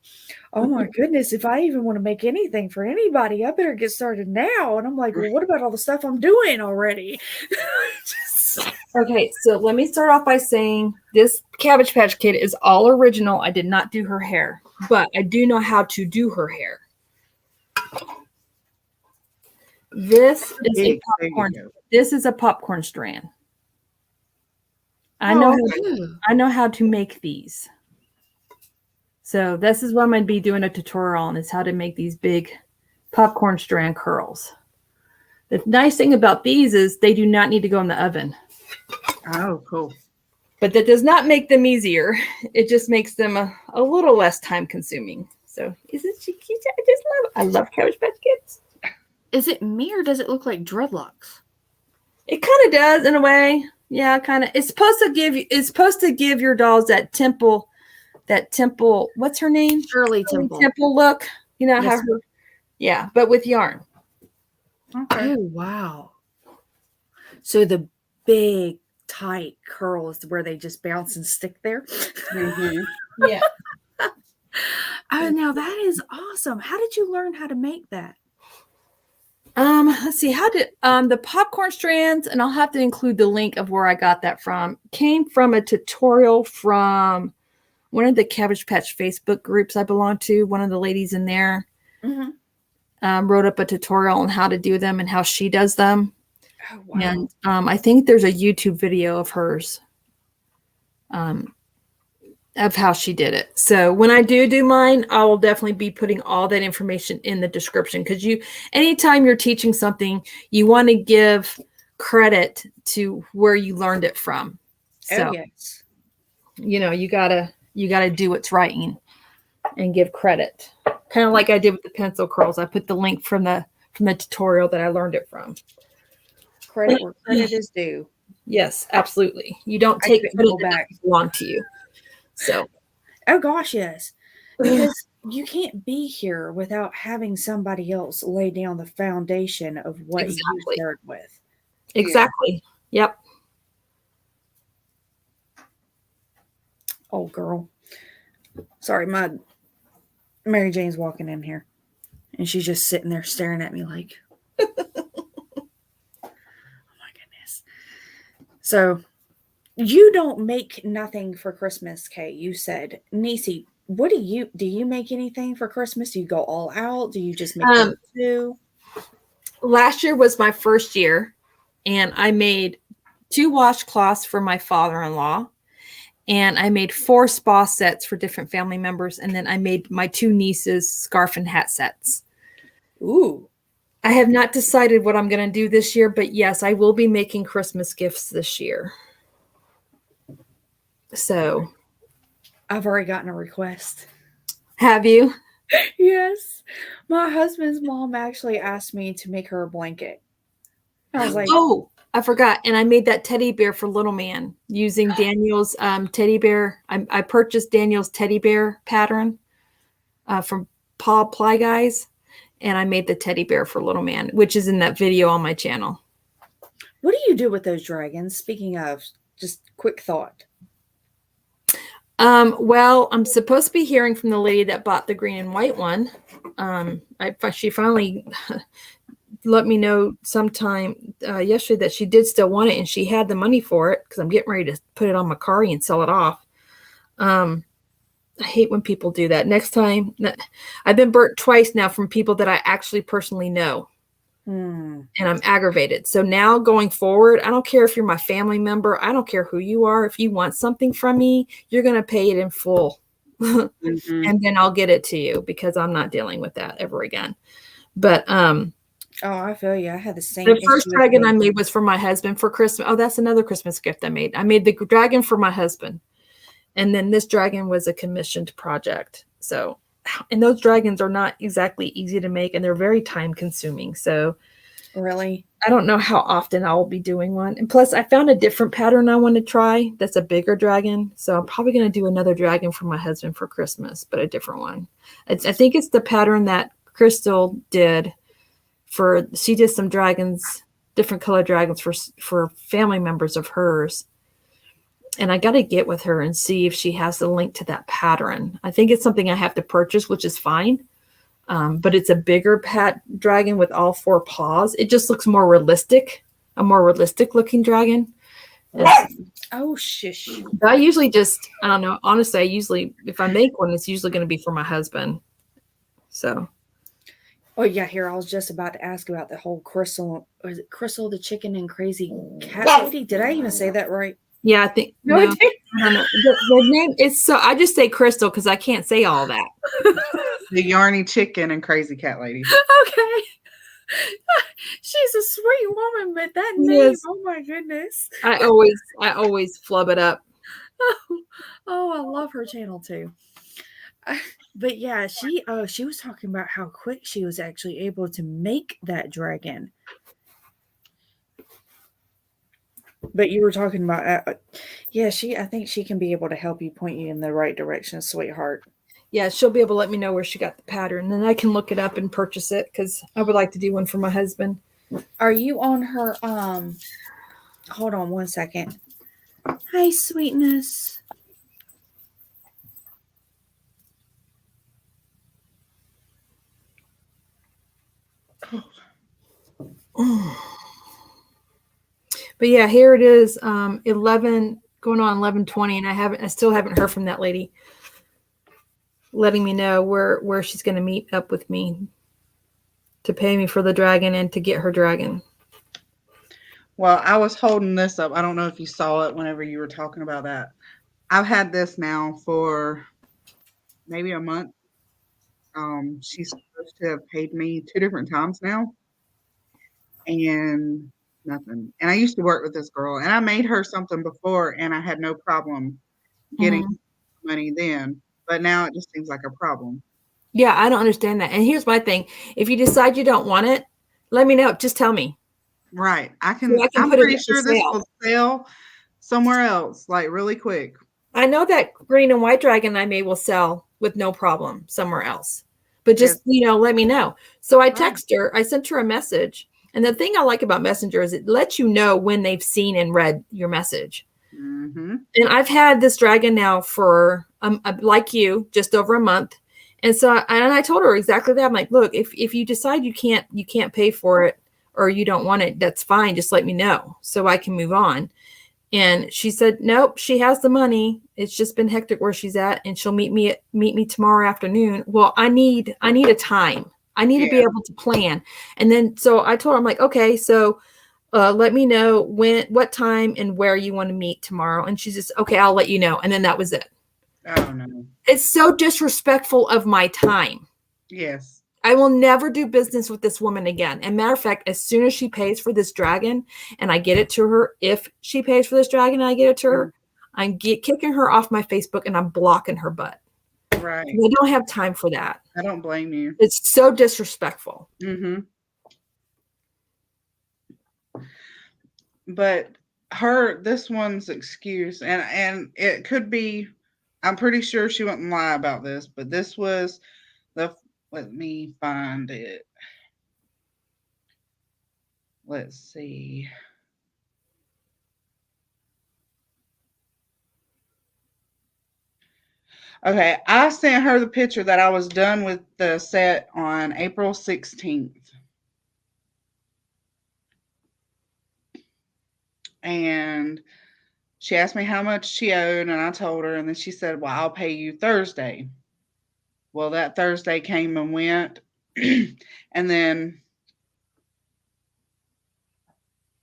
Oh my goodness. If I even want to make anything for anybody, I better get started now. And I'm like, well, what about all the stuff I'm doing already? Okay, so let me start off by saying this Cabbage Patch Kid is all original. I did not do her hair, but I do know how to do her hair. This is a popcorn. This is a popcorn strand. I know how to make these. So this is what I'm going to be doing a tutorial on, is how to make these big popcorn strand curls. The nice thing about these is they do not need to go in the oven. Oh, cool. But that does not make them easier. It just makes them a little less time consuming. So isn't she cute? I love Cabbage Patch Kids. Is it me or does it look like dreadlocks? It kind of does in a way. Yeah, kind of. It's supposed to give your dolls that temple, what's her name? Shirley Temple. Temple look. You know, Yes, yeah, but with yarn. Okay. Oh, wow. So the big, tight curls where they just bounce and stick there. Mm-hmm. Yeah. Oh, now that is awesome. How did you learn how to make that? Let's see, how did the popcorn strands, and I'll have to include the link of where I got that from, came from a tutorial from one of the Cabbage Patch Facebook groups I belong to. One of the ladies in there wrote up a tutorial on how to do them and how she does them. Oh, wow. And I think there's a YouTube video of hers of how she did it. So when I do mine, I will definitely be putting all that information in the description, because anytime you're teaching something, you want to give credit to where you learned it from. So, yes. You gotta do what's right and give credit. Kind of like I did with the pencil curls. I put the link from the tutorial that I learned it from. Credit where credit is due. Yes, absolutely. You don't take credit that doesn't belong to you. So, oh gosh, yes, because you can't be here without having somebody else lay down the foundation of what you started with. Exactly. Yeah. Yep. Oh, girl. Sorry, my Mary Jane's walking in here, and she's just sitting there staring at me like, oh my goodness. So, you don't make nothing for Christmas, Kay. You said, Niecy, what do you make anything for Christmas? Do you go all out? Do you just make two? Last year was my first year, and I made 2 washcloths for my father-in-law, and I made 4 spa sets for different family members, and then I made my 2 nieces scarf and hat sets. Ooh. I have not decided what I'm going to do this year, but yes, I will be making Christmas gifts this year. So, I've already gotten a request. Have you? Yes. My husband's mom actually asked me to make her a blanket. I was like, oh, I forgot. And I made that teddy bear for little man using Daniel's teddy bear. I purchased Daniel's teddy bear pattern from Paul Ply Guys. And I made the teddy bear for little man, which is in that video on my channel. What do you do with those dragons? Speaking of, just quick thought. Well, I'm supposed to be hearing from the lady that bought the green and white one. She finally let me know sometime yesterday that she did still want it and she had the money for it because I'm getting ready to put it on Macari and sell it off. I hate when people do that. Next time, I've been burnt twice now from people that I actually personally know. And I'm aggravated. So now going forward, I don't care if you're my family member. I don't care who you are. If you want something from me, you're going to pay it in full. And then I'll get it to you because I'm not dealing with that ever again. But oh, I feel you. I had the same. the first dragon I made was for my husband for Christmas. Oh, that's another Christmas gift I made. I made the dragon for my husband. And then this dragon was a commissioned project. So, and those dragons are not exactly easy to make and they're very time consuming. So really, I don't know how often I'll be doing one. And plus I found a different pattern I want to try. That's a bigger dragon. So I'm probably going to do another dragon for my husband for Christmas, but a different one. I think it's the pattern that Crystal did she did some dragons, different color dragons for family members of hers. And I got to get with her and see if she has the link to that pattern. I think it's something I have to purchase, which is fine. But it's a bigger dragon with all 4 paws. It just looks more realistic, a more realistic looking dragon. Oh, shush. I usually I don't know. Honestly, if I make one, it's usually going to be for my husband. So. Oh, yeah, here, I was just about to ask about the whole Crystal, or is it Crystal the Chicken and Crazy Cat Lady? Did I even say that right? Yeah, I think. No, I don't know. The name is I just say Crystal because I can't say all that. The Yarny Chicken and Crazy Cat Lady. Okay. She's a sweet woman, but that name, oh my goodness. I always flub it up. Oh, I love her channel too. But yeah, she was talking about how quick she was actually able to make that dragon. But you were talking about, I think she can be able to help you, point you in the right direction, sweetheart. Yeah, she'll be able to let me know where she got the pattern, and I can look it up and purchase it because I would like to do one for my husband. Are you on her? Hold on one second. Hi, sweetness. But yeah, here it is, 11 going on 11:20, and I still haven't heard from that lady letting me know where she's going to meet up with me to pay me for the dragon and to get her dragon. Well, I was holding this up. I don't know if you saw it whenever you were talking about that. I've had this now for maybe a month. She's supposed to have paid me 2 different times now. And nothing. And I used to work with this girl, and I made her something before, and I had no problem getting money then. But now it just seems like a problem. Yeah, I don't understand that. And here's my thing: if you decide you don't want it, let me know. Just tell me. Right. I'm put pretty it sure this will sell somewhere else, like really quick. I know that green and white dragon I made will sell with no problem somewhere else. But just, let me know. So I text her. I sent her a message. And the thing I like about Messenger is it lets you know when they've seen and read your message. And I've had this dragon now for, like you, just over a month. And so I told her exactly that. I'm like, look, if you decide you can't pay for it or you don't want it, that's fine. Just let me know so I can move on. And she said, nope, she has the money. It's just been hectic where she's at, and she'll meet me tomorrow afternoon. Well, I need a time. I need to be able to plan. And then, so I told her, I'm like, okay, so let me know what time and where you want to meet tomorrow. And she's just, okay, I'll let you know. And then that was it. Oh, no. It's so disrespectful of my time. Yes. I will never do business with this woman again. And matter of fact, as soon as she pays for this dragon and I get it to her, if she pays for this dragon and I get it to her, I'm kicking her off my Facebook and I'm blocking her butt. Right. I don't have time for that. I don't blame you. It's so disrespectful. But this one's excuse, and it could be, I'm pretty sure she wouldn't lie about this, but this was let me find it. Let's see. Okay, I sent her the picture that I was done with the set on April 16th. and she asked me how much she owed, and I told her, and then she said, well, I'll pay you Thursday. Well, that Thursday came and went. And then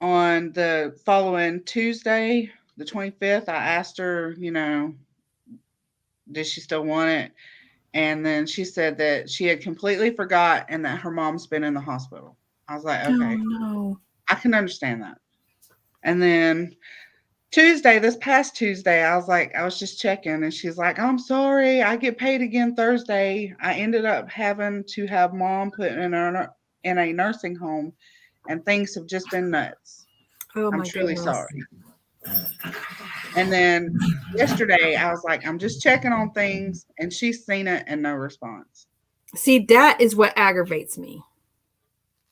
on the following Tuesday, the 25th, I asked her, did she still want it? And then she said that she had completely forgot and that her mom's been in the hospital. I was like, okay, no. I can understand that. And then this past Tuesday, I was just checking, and she's like, I'm sorry, I get paid again Thursday. I ended up having to have mom put in a nursing home, and things have just been nuts. Oh I'm my truly goodness. sorry. And then yesterday, I was like, I'm just checking on things, and she's seen it and no response. See, that is what aggravates me.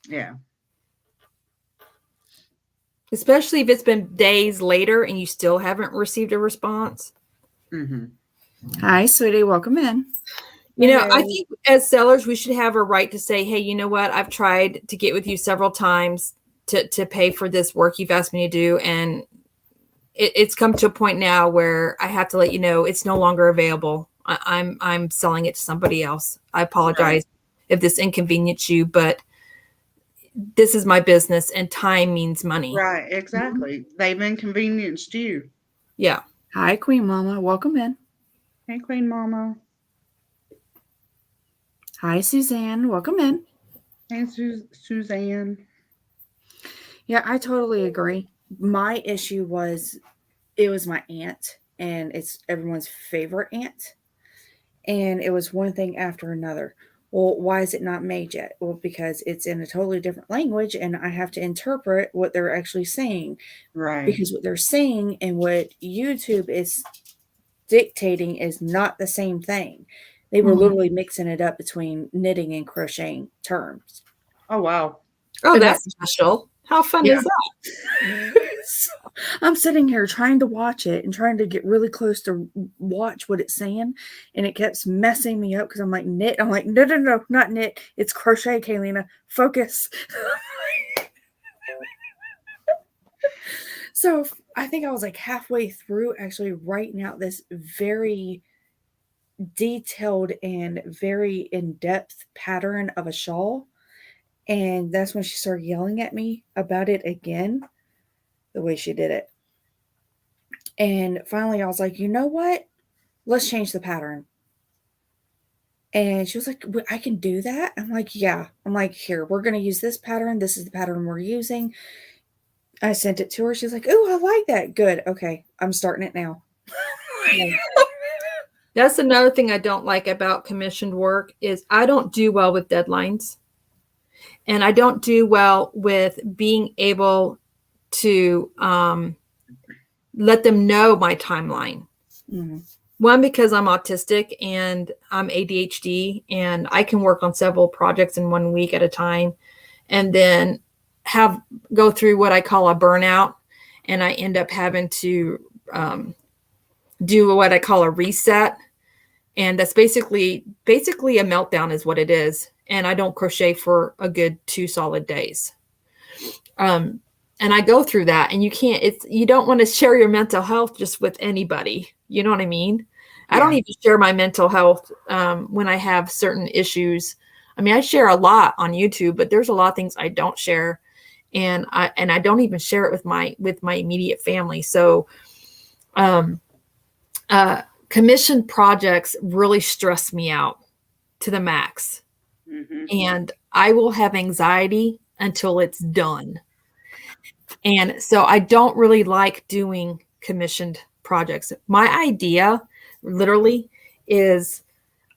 Yeah. Especially if it's been days later and you still haven't received a response. Mm-hmm. Hi, sweetie. Welcome in. I think as sellers, we should have a right to say, hey, you know what? I've tried to get with you several times to pay for this work you've asked me to do. And it's come to a point now where I have to let you know it's no longer available. I'm selling it to somebody else. I apologize if this inconvenienced you, but this is my business and time means money. Right, exactly. Mm-hmm. They've inconvenienced you. Yeah. Hi, Queen Mama. Welcome in. Hey, Queen Mama. Hi, Suzanne. Welcome in. Hey, Suzanne. Yeah, I totally agree. My issue was it was my aunt, and it's everyone's favorite aunt. And it was one thing after another. Well, why is it not made yet? Well, because it's in a totally different language and I have to interpret what they're actually saying. Right. Because what they're saying and what YouTube is dictating is not the same thing. They were literally mixing it up between knitting and crocheting terms. Oh, wow. Oh, that's special. How fun is that? So I'm sitting here trying to watch it and trying to get really close to watch what it's saying, and it kept messing me up because I'm like, knit. I'm like, no, not knit. It's crochet, Kayleena. Focus. So I think I was like halfway through actually writing out this very detailed and very in-depth pattern of a shawl. And that's when she started yelling at me about it again, the way she did it. And finally I was like, you know what? Let's change the pattern. And she was like, I can do that? I'm like, yeah. I'm like, here, we're going to use this pattern. This is the pattern we're using. I sent it to her. She's like, oh, I like that. Good. Okay. I'm starting it now. That's another thing I don't like about commissioned work is I don't do well with deadlines. And I don't do well with being able to let them know my timeline. Mm-hmm. One, because I'm autistic and I'm ADHD and I can work on several projects in 1 week at a time and then go through what I call a burnout. And I end up having to do what I call a reset. And that's basically a meltdown is what it is. And I don't crochet for a good 2 solid days. And I go through that, and you don't want to share your mental health just with anybody. You know what I mean? Yeah. I don't even share my mental health when I have certain issues. I mean, I share a lot on YouTube, but there's a lot of things I don't share. And I don't even share it with my immediate family. So, commissioned projects really stress me out to the max. Mm-hmm. And I will have anxiety until it's done. And so I don't really like doing commissioned projects. My idea literally is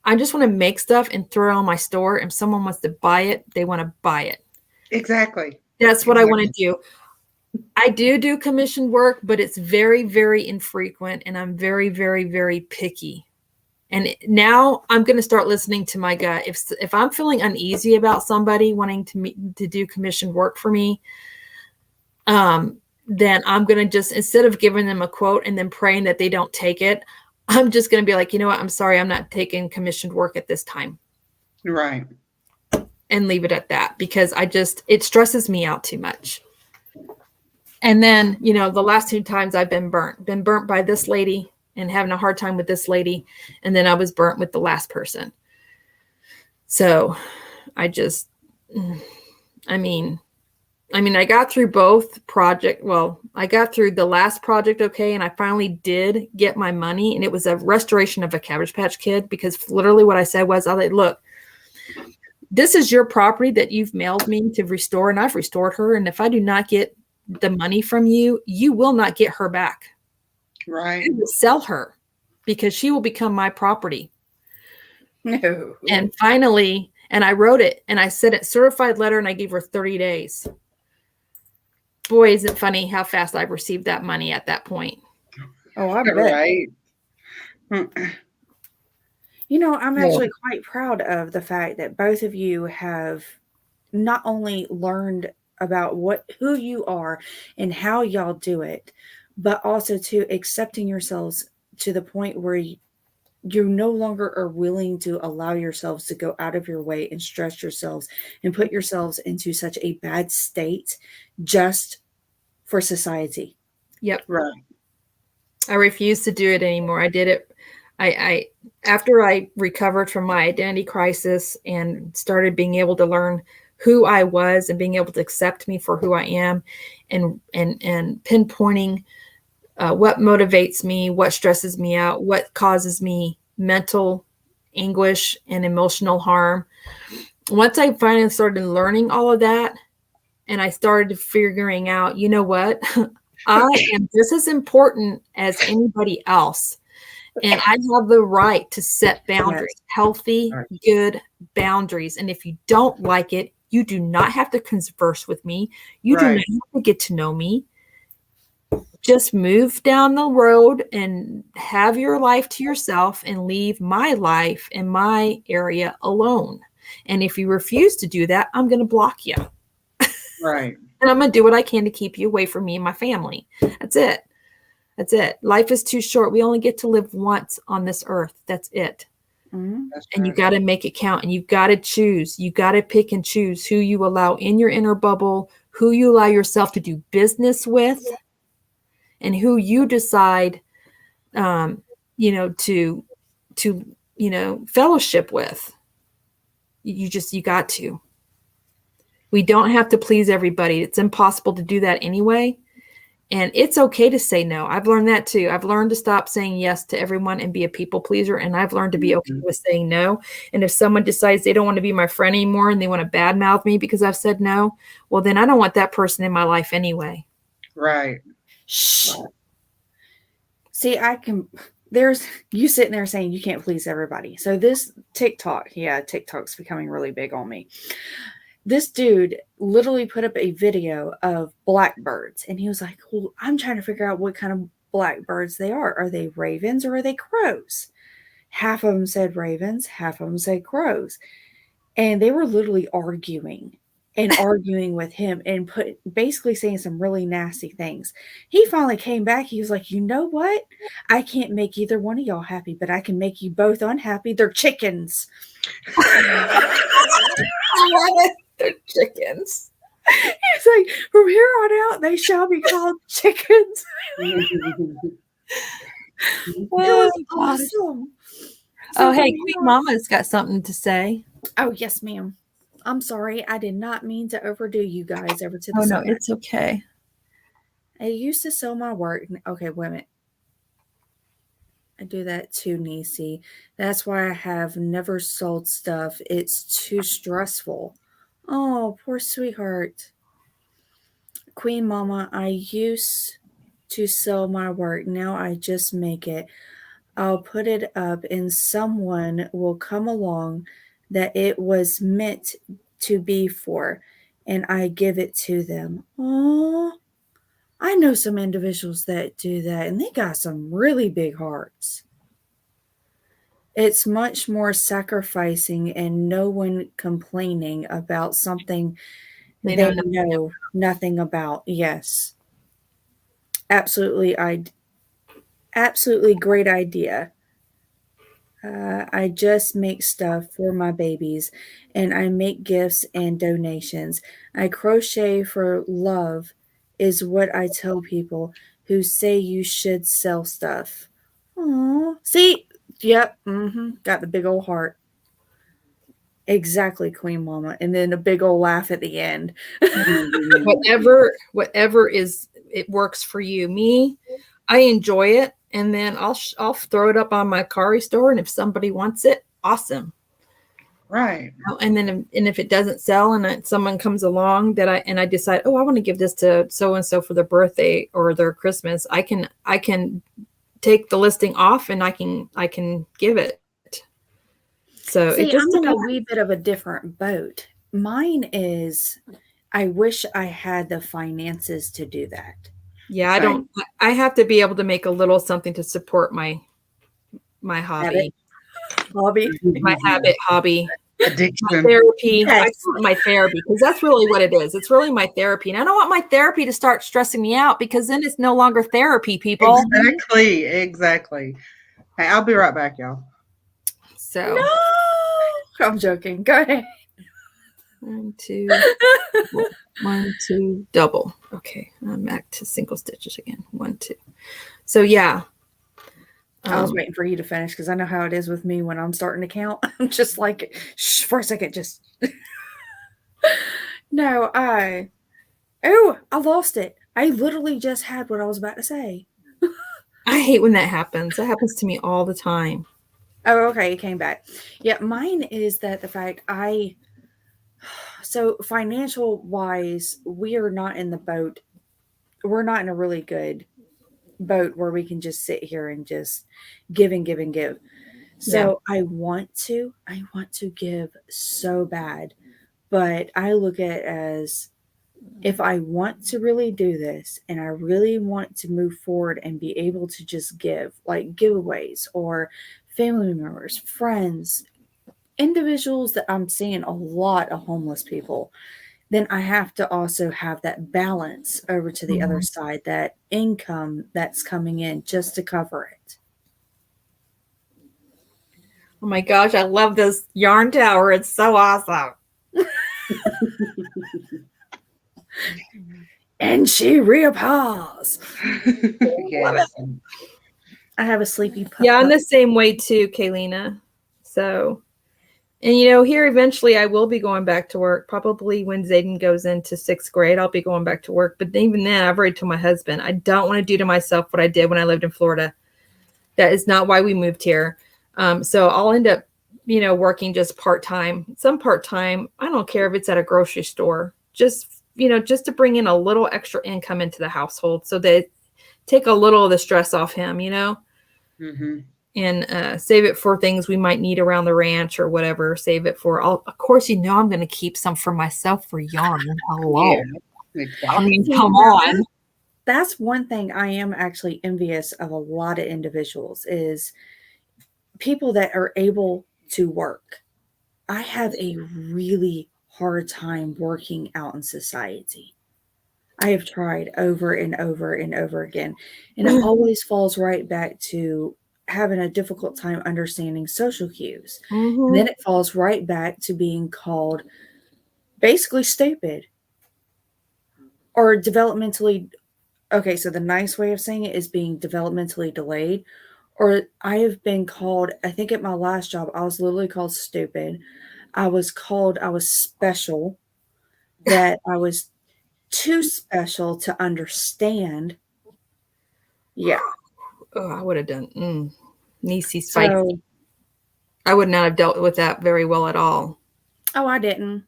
I just want to make stuff and throw it on my store. If someone wants to buy it, they want to buy it. Exactly. That's what I want to do. I do commissioned work, but it's very, very infrequent. And I'm very, very, very picky. And now I'm going to start listening to my gut. If I'm feeling uneasy about somebody wanting to do commissioned work for me, then I'm going to just, instead of giving them a quote and then praying that they don't take it, I'm just going to be like, you know what? I'm sorry. I'm not taking commissioned work at this time. Right. And leave it at that because it stresses me out too much. And then, you know, the last 2 times I've been burnt by this lady and having a hard time with this lady. And then I was burnt with the last person. So I just, I mean, I got through both project. Well, I got through the last project okay, and I finally did get my money, and it was a restoration of a Cabbage Patch Kid, because literally what I said was, I like, look, this is your property that you've mailed me to restore, and I've restored her, and if I do not get the money from you, you will not get her back. Right. I will sell her because she will become my property. No. And finally, and I wrote it, and I sent it certified letter, and I gave her 30 days. Boy, is it funny how fast I've received that money at that point. Oh, I bet. Right. You know, I'm actually quite proud of the fact that both of you have not only learned about who you are and how y'all do it, but also to accepting yourselves to the point where you no longer are willing to allow yourselves to go out of your way and stress yourselves and put yourselves into such a bad state just for society. Yep. Right. I refuse to do it anymore. I did it. I after I recovered from my identity crisis and started being able to learn who I was and being able to accept me for who I am, and pinpointing what motivates me, what stresses me out, what causes me mental anguish and emotional harm. Once I finally started learning all of that, and I started figuring out, you know what? I am just as important as anybody else. And I have the right to set boundaries, Yes. healthy, good boundaries. And if you don't like it, you do not have to converse with me. You do not have to get to know me. Just move down the road and have your life to yourself and leave my life and my area alone. And if you refuse to do that, I'm going to block you. Right. And I'm going to do what I can to keep you away from me and my family. That's it. That's it. Life is too short. We only get to live once on this earth. That's it. Mm-hmm. That's And right. you got to make it count, and you've got to choose. You got to pick and choose who you allow in your inner bubble, who you allow yourself to do business with, and who you decide, to fellowship with. You got to. We don't have to please everybody. It's impossible to do that anyway. And it's okay to say no. I've learned that too. I've learned to stop saying yes to everyone and be a people pleaser. And I've learned to be okay with saying no. And if someone decides they don't want to be my friend anymore and they want to badmouth me because I've said no, well, then I don't want that person in my life anyway. Right. Shh. See, there's you sitting there saying you can't please everybody. So this TikTok's becoming really big on me. This dude literally put up a video of blackbirds, and he was like, well, I'm trying to figure out what kind of blackbirds they are. Are they ravens or are they crows? Half of them said ravens, half of them said crows. And they were literally arguing with him and basically saying some really nasty things. He finally came back. He was like, you know what? I can't make either one of y'all happy, but I can make you both unhappy. They're chickens. They're chickens. He's like, from here on out, they shall be called chickens. It was awesome. So, hey, Queen Mama's got something to say. Oh, yes, ma'am. I'm sorry. I did not mean to overdo you guys over to the Oh, no, side. it's okay. I used to sell my work. Okay, wait a minute. I do that too, Niecy. That's why I have never sold stuff. It's too stressful. Oh, poor sweetheart. Queen Mama, I used to sell my work. Now I just make it. I'll put it up and someone will come along that it was meant to be for, and I give it to them. Oh, I know some individuals that do that, and they got some really big hearts. It's much more sacrificing and no one complaining about something they know nothing about. Yes. Absolutely. Absolutely great idea. I just make stuff for my babies and I make gifts and donations. I crochet for love is what I tell people who say you should sell stuff. Oh, see, yep, got the big old heart. Exactly, Queen Mama, and then a big old laugh at the end. Mhm. Whatever is it works for you. Me, I enjoy it, and then I'll throw it up on my Kari store, and if somebody wants it, awesome. Right. And then if it doesn't sell, and someone comes along that I decide, oh, I want to give this to so and so for their birthday or their Christmas, I can take the listing off, and I can give it. So it See, just I'm in a depends. wee bit of a different boat. Mine is, I wish I had the finances to do that. Yeah, Same. I have to be able to make a little something to support my Habit, hobby, hobby. my habit, hobby, my Addiction. therapy. I Yes. call it my therapy because that's really what it is. It's really my therapy. And I don't want my therapy to start stressing me out because then it's no longer therapy, people. Exactly. Exactly. Hey, I'll be right back, y'all. So No, I'm joking. Go ahead. 1, 2, 1, 2, double. Okay, I'm back to single stitches again. 1, 2. So yeah. I was waiting for you to finish because I know how it is with me when I'm starting to count. I'm just like, shh, for a second, just. No, oh, I lost it. I literally just had what I was about to say. I hate when that happens. That happens to me all the time. Oh, okay, it came back. Yeah, mine is that the fact so financial wise, we are not in the boat. We're not in a really good boat where we can just sit here and just give and give and give. So I want to give so bad, but I look at it as if I want to really do this and I really want to move forward and be able to just give like giveaways or family members, friends, individuals that I'm seeing a lot of homeless people, then I have to also have that balance over to the other side, that income that's coming in just to cover it. Oh my gosh, I love this yarn tower. It's so awesome. And she reappears. Yes. I have a sleepy pup. Yeah, I'm the same way too, Kayleena. So, and here eventually I will be going back to work. Probably when Zayden goes into 6th grade, I'll be going back to work. But even then, I've already told my husband, I don't want to do to myself what I did when I lived in Florida. That is not why we moved here. So I'll end up, working just part-time. Some part-time. I don't care if it's at a grocery store. Just to bring in a little extra income into the household so that take a little of the stress off him, Mm-hmm. and save it for things we might need around the ranch or whatever. Save it for, of course, I'm going to keep some for myself for yarn. Hello. Yeah, exactly. I mean, See, come now on. That's one thing I am actually envious of a lot of individuals is people that are able to work. I have a really hard time working out in society. I have tried over and over and over again, and it always falls right back to having a difficult time understanding social cues. And then it falls right back to being called basically stupid or developmentally. Okay, so the nice way of saying it is being developmentally delayed. Or I have been called, I think at my last job, I was literally called stupid. I was special, that I was too special to understand. Yeah. Oh, I would have done Niecy spicy. So, I would not have dealt with that very well at all. oh, I didn't.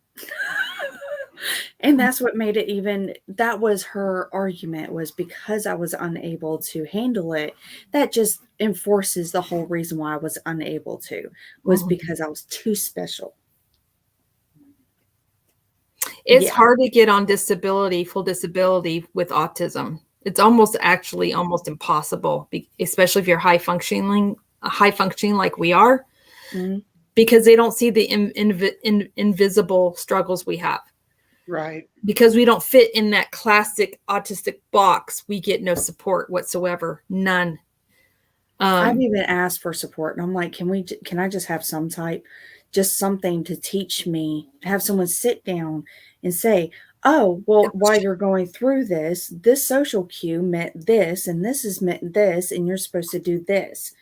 And that's what made it even, that was her argument, was because I was unable to handle it. That just enforces the whole reason why I was unable to, was because I was too special. It's hard to get on full disability with autism. It's almost impossible, especially if you're high functioning like we are, because they don't see the invisible struggles we have. Right. because we don't fit in that classic autistic box, we get no support whatsoever. None. I've even asked for support, and I'm like, can I just have just something to teach me, have someone sit down and say, Oh, well, while you're going through this social cue meant this, and this is meant this, and you're supposed to do this.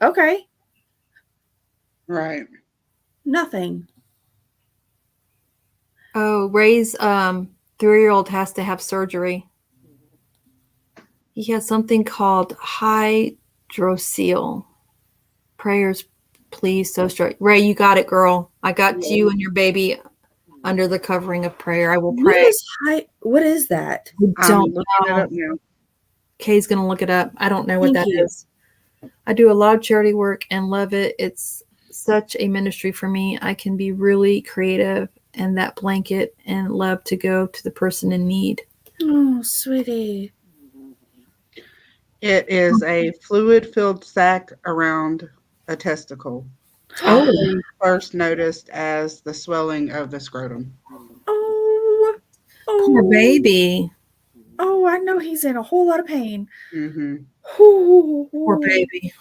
Okay, Right. nothing. Oh, Ray's 3-year-old has to have surgery. He has something called hydrocele. Prayers, please, so straight. Ray, you got it, girl. I got you and your baby under the covering of prayer. I will pray. What is that? I I'm don't looking it know. up now. Kay's going to look it up. I don't know what Thank that you. is. I do a lot of charity work and love it. It's such a ministry for me. I can be really creative and that blanket and love to go to the person in need. Oh, sweetie. It is a fluid-filled sac around a testicle. Oh, Typically first noticed as the swelling of the scrotum. Oh, poor baby. Oh, I know he's in a whole lot of pain. Mm-hmm. Poor baby.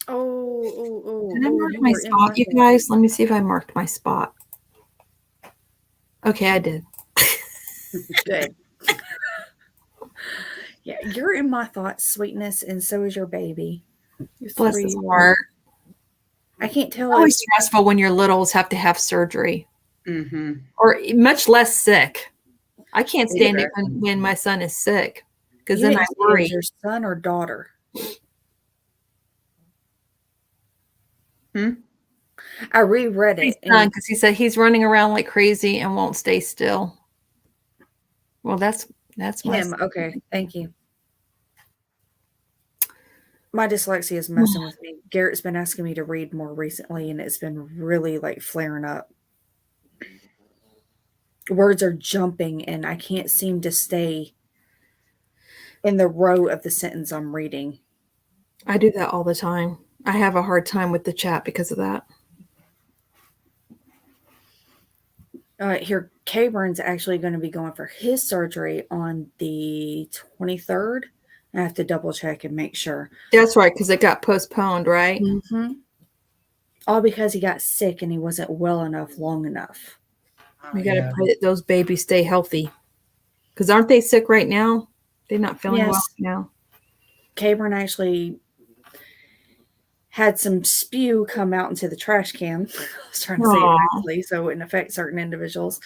Oh. Did I mark my spot, you guys? Let me see if I marked my spot. Okay, I did. Good. Yeah, you're in my thoughts, sweetness, and so is your baby. Your Bless his heart. I can't tell. It's always stressful when your littles have to have surgery. Mm-hmm. Or much less sick. I can't stand it when my son is sick because then I worry. Is your son or daughter? I reread it because he said he's running around like crazy and won't stay still. Well, that's him. Okay, thank you. My dyslexia is messing with me. Garrett's been asking me to read more recently, and it's been really like flaring up. Words are jumping, and I can't seem to stay in the row of the sentence I'm reading. I do that all the time. I have a hard time with the chat because of that. Here, K-Burn's actually going to be going for his surgery on the 23rd. I have to double check and make sure. That's right, because it got postponed, right? Mm-hmm. All because he got sick and he wasn't well enough long enough. We got to pray that those babies stay healthy. Because aren't they sick right now? They're not feeling well now. K-Burn actually had some spew come out into the trash can. I was trying to say it nicely so it wouldn't affect certain individuals.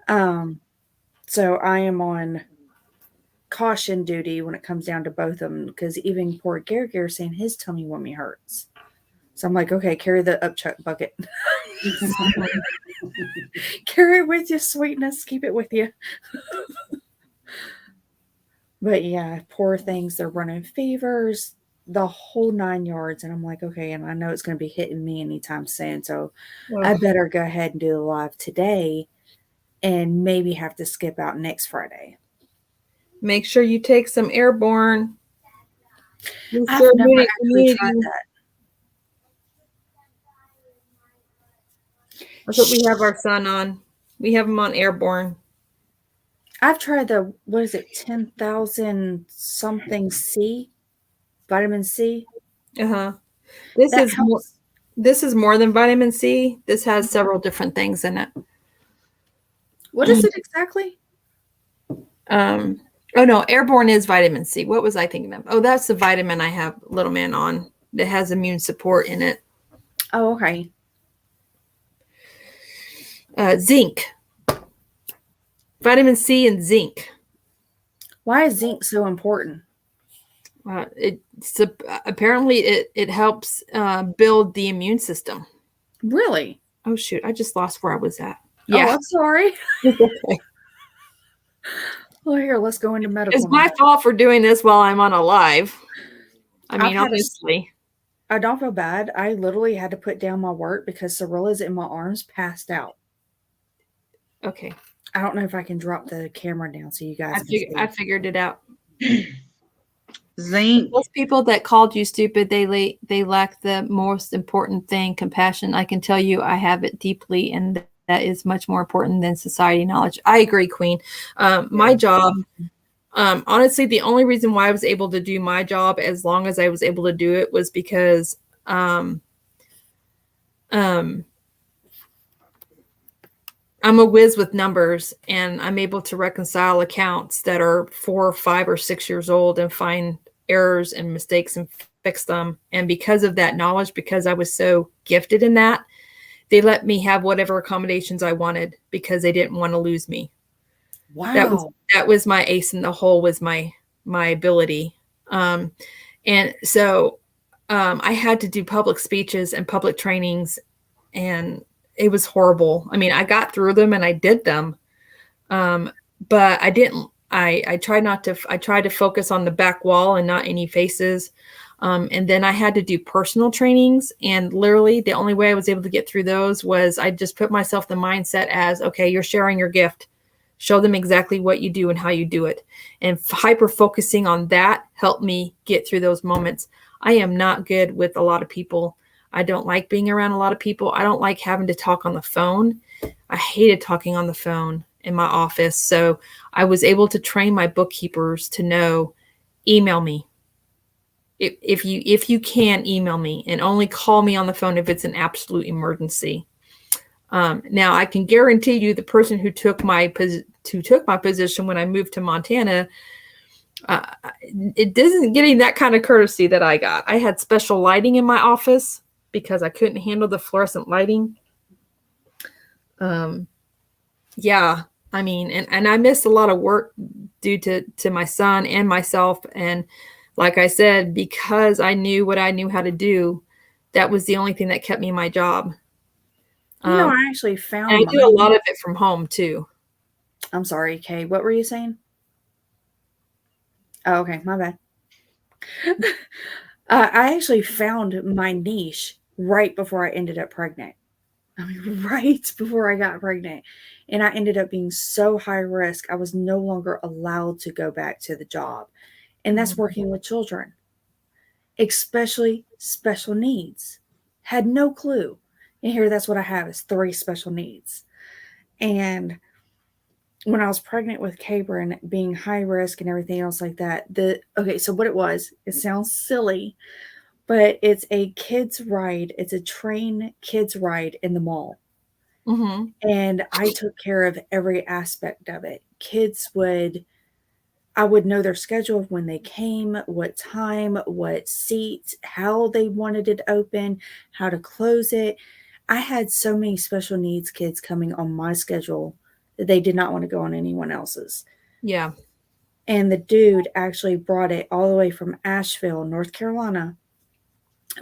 So I am on caution duty when it comes down to both of them because even poor Gare saying his tummy wummy hurts. So I'm like, okay, carry the upchuck bucket. Carry it with you, sweetness. Keep it with you. But yeah, poor things. They're running fevers, the whole 9 yards. And I'm like, okay, and I know it's going to be hitting me anytime soon. So I better go ahead and do the live today and maybe have to skip out next Friday. Make sure you take some airborne. I've never actually tried that. That's what we have our son on. We have him on airborne. I've tried the, what is it, 10,000 something C, vitamin C. This is more than vitamin C. This has several different things in it. What is it exactly? Oh no, airborne is vitamin C. What was I thinking of? Oh, that's the vitamin I have little man on that has immune support in it. Oh, okay. Zinc. Vitamin C and zinc. Why is zinc so important? Apparently it helps build the immune system. Really? Oh shoot! I just lost where I was at. Yeah, I'm sorry. Okay. Well, here, let's go into medical. It's my fault for doing this while I'm on a live. I mean, obviously. I don't feel bad. I literally had to put down my work because Cirilla's in my arms passed out. Okay. I don't know if I can drop the camera down so you guys can see. I figured it out. Zinc. Those people that called you stupid, they lack the most important thing, compassion. I can tell you I have it deeply, and that is much more important than society knowledge. I agree, Queen. My job, honestly, the only reason why I was able to do my job as long as I was able to do it was because I'm a whiz with numbers, and I'm able to reconcile accounts that are 4, 5, or 6 years old and find errors and mistakes and fix them. And because of that knowledge, because I was so gifted in that, they let me have whatever accommodations I wanted because they didn't want to lose me. Wow. That was my ace in the hole, was my ability. And so I had to do public speeches and public trainings, and it was horrible. I mean, I got through them and I did them, but I didn't. I tried not to. I tried to focus on the back wall and not any faces. And then I had to do personal trainings, and literally the only way I was able to get through those was I just put myself in the mindset as, okay, you're sharing your gift. Show them exactly what you do and how you do it. And hyper focusing on that helped me get through those moments. I am not good with a lot of people. I don't like being around a lot of people. I don't like having to talk on the phone. I hated talking on the phone in my office. So I was able to train my bookkeepers to know, email me. If you can, email me, and only call me on the phone if it's an absolute emergency. Now I can guarantee you the person who took my position when I moved to Montana, it isn't getting that kind of courtesy that I got. I had special lighting in my office because I couldn't handle the fluorescent lighting. Yeah, I mean, and I missed a lot of work due to my son and myself. And like I said, because I knew what I knew how to do, that was the only thing that kept me in my job. I actually found And I do a lot of it from home too. I'm sorry, Kay. What were you saying? Oh, okay. My bad. I actually found my niche right before I ended up pregnant. I mean, right before I got pregnant. And I ended up being so high risk, I was no longer allowed to go back to the job. And that's working with children, especially special needs. Had no clue. And here, that's what I have is 3 special needs. And when I was pregnant with Cabron, being high risk and everything else like that, so what it sounds silly, but it's a kids ride. It's a train kids ride in the mall. Mm-hmm. And I took care of every aspect of it. I would know their schedule of when they came, what time, what seat, how they wanted it open, how to close it. I had so many special needs kids coming on my schedule that they did not want to go on anyone else's. Yeah. And the dude actually brought it all the way from Asheville, North Carolina,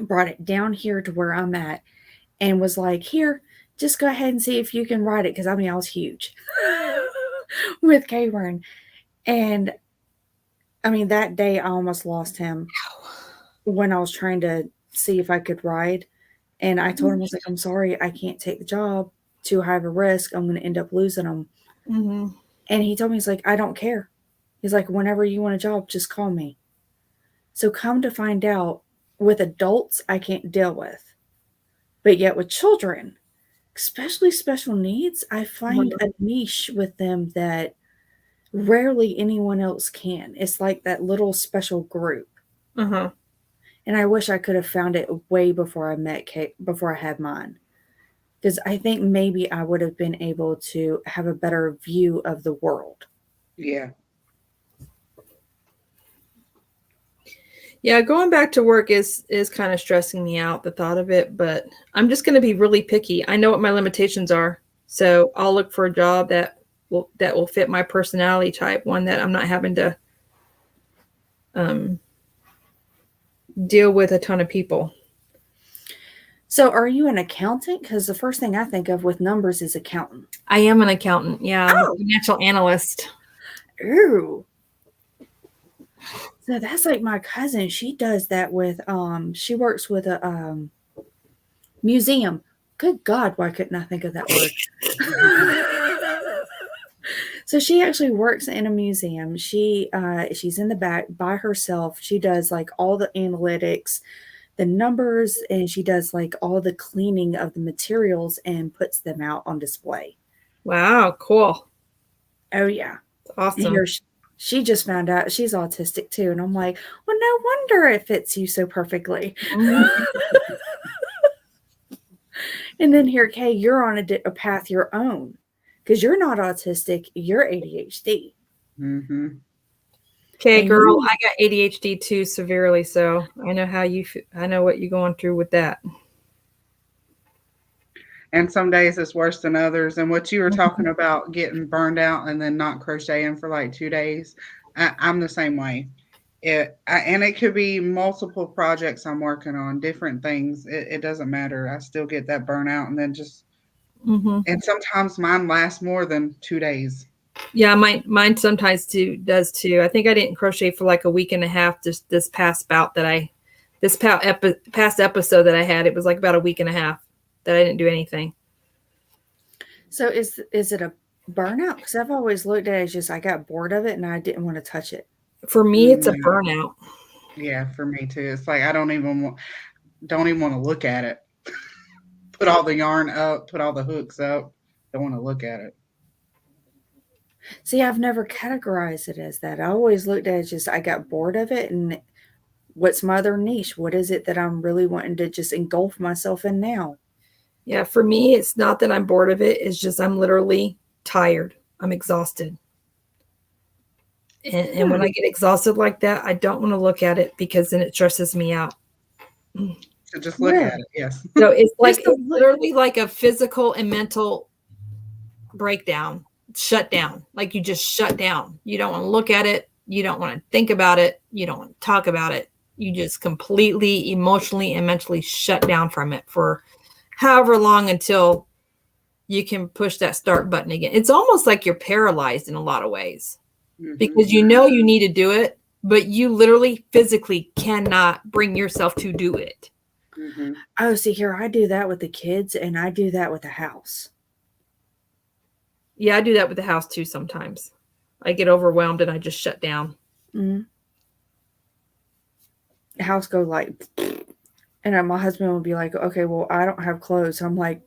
brought it down here to where I'm at, and was like, here, just go ahead and see if you can ride it. Because I mean, I was huge with Kayleena. And I mean, that day I almost lost him when I was trying to see if I could ride. And I told him, I was like, I'm sorry, I can't take the job. Too high of a risk. I'm going to end up losing him. Mm-hmm. And he told me, he's like, I don't care. He's like, whenever you want a job, just call me. So come to find out, with adults, I can't deal with. But yet with children, especially special needs, I find a niche with them that rarely anyone else can. It's like that little special group. Uh-huh. And I wish I could have found it way before I met Kate, before I had mine. Because I think maybe I would have been able to have a better view of the world. Yeah. Yeah, going back to work is kind of stressing me out, the thought of it, but I'm just going to be really picky. I know what my limitations are. So I'll look for a job that will fit my personality type, one that I'm not having to deal with a ton of people. So are you an accountant? Because the first thing I think of with numbers is accountant. I am an accountant. Yeah, I'm a financial analyst. Ooh. So that's like my cousin. She does that with, she works with a museum. Good God, why couldn't I think of that word? So she actually works in a museum. She's in the back by herself. She does like all the analytics, the numbers, and she does like all the cleaning of the materials and puts them out on display. Wow, cool. Oh yeah. Awesome. Here she just found out she's autistic too. And I'm like, well, no wonder it fits you so perfectly. Mm-hmm. And then here, Kay, you're on a path your own. because you're not autistic, you're ADHD. Mm-hmm. Okay, And girl, you- I got ADHD too severely, so I know how you. I know what you're going through with that. And some days it's worse than others. And what you were talking about, getting burned out and then not crocheting for like 2 days, I'm the same way. And it could be multiple projects I'm working on, different things. It doesn't matter. I still get that burnout, and then just Mm-hmm. and sometimes mine lasts more than 2 days. Yeah, mine sometimes does too. I think I didn't crochet for like a week and a half. Just this past past episode that I had, it was like about a week and a half that I didn't do anything. So is it a burnout? Because I've always looked at it as just I got bored of it and I didn't want to touch it. For me, it's a No. burnout. Yeah, for me too. It's like I don't even want to look at it. Put all the yarn up, put all the hooks up. Don't want to look at it. See, I've never categorized it as that. I always looked at it as just I got bored of it, and what's my other niche? What is it that I'm really wanting to just engulf myself in now? Yeah, for me, it's not that I'm bored of it. It's just I'm literally tired. I'm exhausted. And when I get exhausted like that, I don't want to look at it because then it stresses me out. So just look at it. Yes. So it's like Just to it's literally like a physical and mental breakdown, shut down. Like you just shut down. You don't want to look at it. You don't want to think about it. You don't want to talk about it. You just completely emotionally and mentally shut down from it for however long until you can push that start button again. It's almost like you're paralyzed in a lot of ways because you know you need to do it, but you literally physically cannot bring yourself to do it. Mm-hmm. Oh, see here, I do that with the kids and I do that with the house. Yeah, I do that with the house too sometimes. I get overwhelmed and I just shut down. Mm-hmm. The house go like, and then my husband will be like, okay, well, I don't have clothes. So I'm like,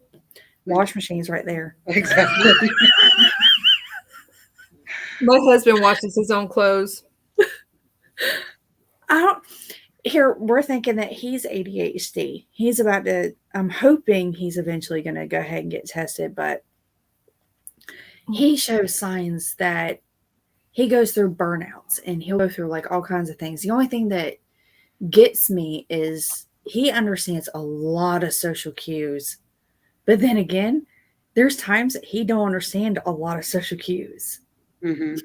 wash machine's right there. Exactly. My husband washes his own clothes. I don't. Here, we're thinking that he's ADHD. He's about to, I'm hoping he's eventually going to go ahead and get tested, but he shows signs that he goes through burnouts and he'll go through like all kinds of things. The only thing that gets me is he understands a lot of social cues, but then again, there's times that he don't understand a lot of social cues. Mm-hmm.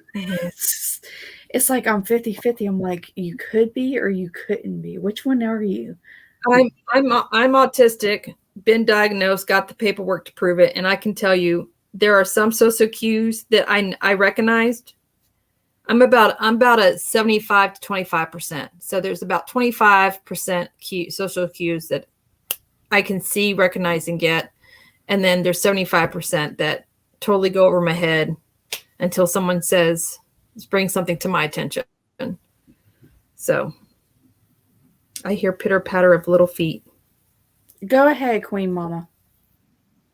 It's like I'm 50-50. I'm like, you could be or you couldn't be. Which one are you? I'm autistic, been diagnosed, got the paperwork to prove it, and I can tell you there are some social cues that I recognized. I'm about a 75 to 25%. So there's about 25% social cues that I can see, recognize, and get, and then there's 75% that totally go over my head until someone brings something to my attention. So I hear pitter patter of little feet. Go ahead, Queen Mama.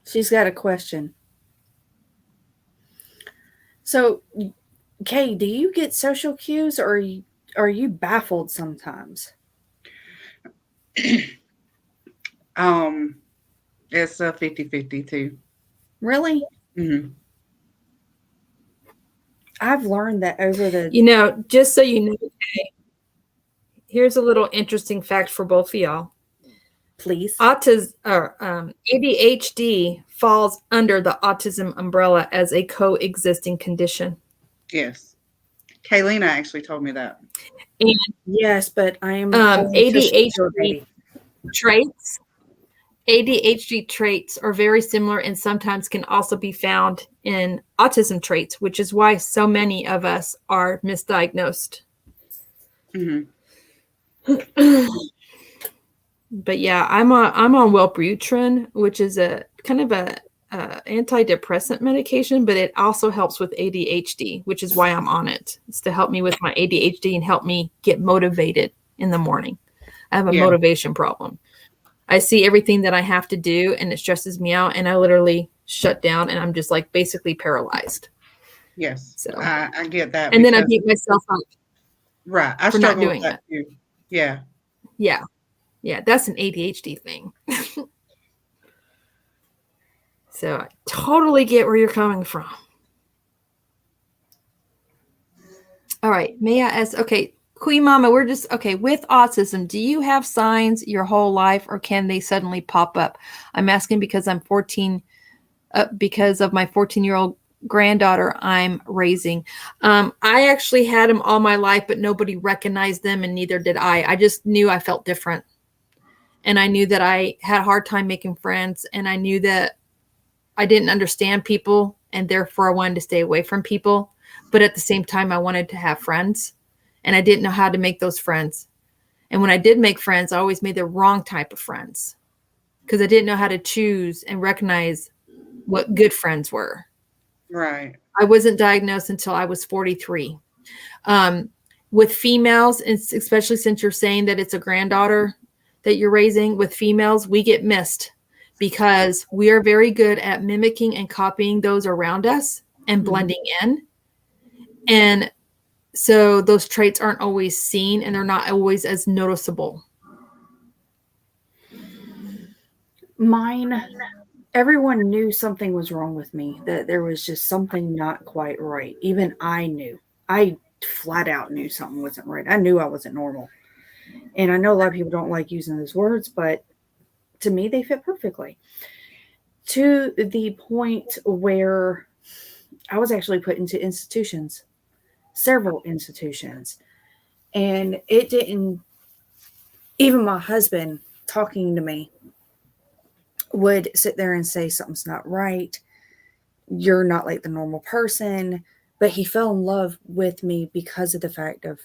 She's got a question. So, Kay, do you get social cues or are you baffled sometimes? It's a 50-50 too. Really? Mm-hmm. I've learned that over the... Just so you know, okay, here's a little interesting fact for both of y'all. Please. ADHD falls under the autism umbrella as a coexisting condition. Yes. Kayleena actually told me that. And yes, but I am ADHD traits are very similar and sometimes can also be found in autism traits, which is why so many of us are misdiagnosed. Mm-hmm. But yeah, I'm on Wellbutrin, which is a kind of a antidepressant medication, but it also helps with ADHD, which is why I'm on it. It's to help me with my ADHD and help me get motivated in the morning. I have a motivation problem. I see everything that I have to do and it stresses me out and I literally shut down and I'm just like basically paralyzed. Yes. So I get that. And then I beat myself up. Right. I for not struggle doing with that too. Yeah. Yeah. Yeah. That's an ADHD thing. So I totally get where you're coming from. All right. May I ask, okay, Queen Mama, we're just, okay, with autism, do you have signs your whole life or can they suddenly pop up? I'm asking because I'm 14, because of my 14-year-old granddaughter I'm raising. I actually had them all my life, but nobody recognized them and neither did I. I just knew I felt different. And I knew that I had a hard time making friends. And I knew that I didn't understand people and therefore I wanted to stay away from people. But at the same time, I wanted to have friends and I didn't know how to make those friends. And when I did make friends, I always made the wrong type of friends because I didn't know how to choose and recognize what good friends were. Right. I wasn't diagnosed until I was 43. With females, and especially since you're saying that it's a granddaughter that you're raising, with females, we get missed because we are very good at mimicking and copying those around us and blending in. And so those traits aren't always seen and they're not always as noticeable. Mine, everyone knew something was wrong with me, that there was just something not quite right. Even I knew. I flat out knew something wasn't right. I knew I wasn't normal. And I know a lot of people don't like using those words, but to me, they fit perfectly. To the point where I was actually put into institutions, several institutions. And it didn't, even my husband talking to me would sit there and say, something's not right. You're not like the normal person. But he fell in love with me because of the fact of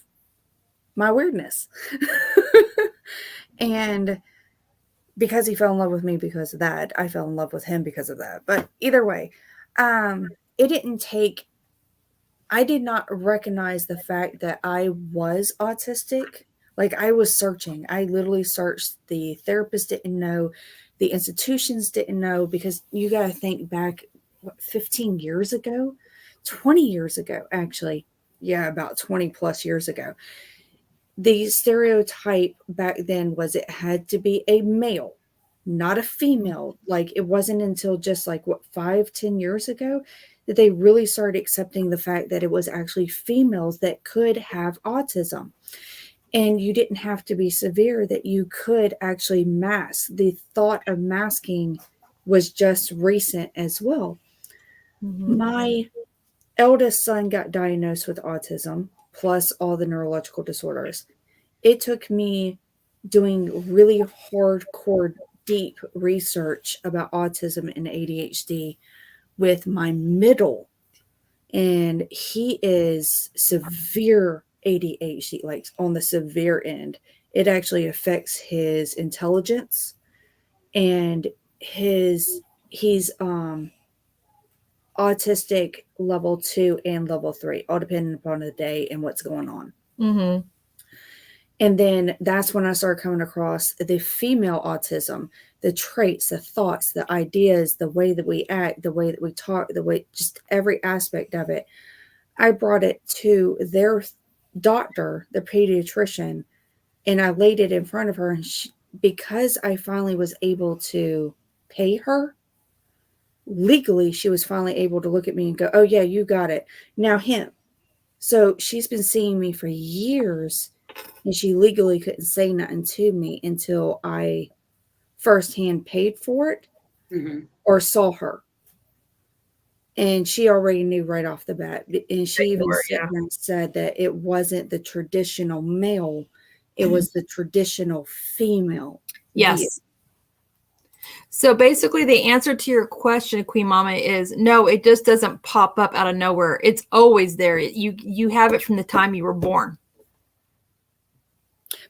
my weirdness. And because he fell in love with me because of that, I fell in love with him because of that. But either way, it didn't take, I did not recognize the fact that I was autistic. Like I was searching. I literally searched. The therapist didn't know. The institutions didn't know because you got to think back, what, 15 years ago, 20 years ago, actually. Yeah, about 20 plus years ago. The stereotype back then was it had to be a male, not a female. Like it wasn't until just like what, 5-10 years ago that they really started accepting the fact that it was actually females that could have autism. And you didn't have to be severe, that you could actually mask. The thought of masking was just recent as well. My eldest son got diagnosed with autism, plus all the neurological disorders. It took me doing really hardcore, deep research about autism and ADHD with my middle. And he is severe ADHD, like on the severe end. It actually affects his intelligence and he's autistic level 2 and level 3, all depending upon the day and what's going on. Mm-hmm. And then that's when I started coming across the female autism, the traits, the thoughts, the ideas, the way that we act, the way that we talk, the way, just every aspect of it. I brought it to their doctor, the pediatrician, and I laid it in front of her. And because I finally was able to pay her legally, she was finally able to look at me and go, oh, yeah, you got it. Now him. So she's been seeing me for years. And she legally couldn't say nothing to me until I firsthand paid for it or saw her. And she already knew right off the bat. And she even sat there and said that it wasn't the traditional male, it was the traditional female. Yes. View. So basically the answer to your question, Queen Mama, is no, it just doesn't pop up out of nowhere. It's always there. You have it from the time you were born.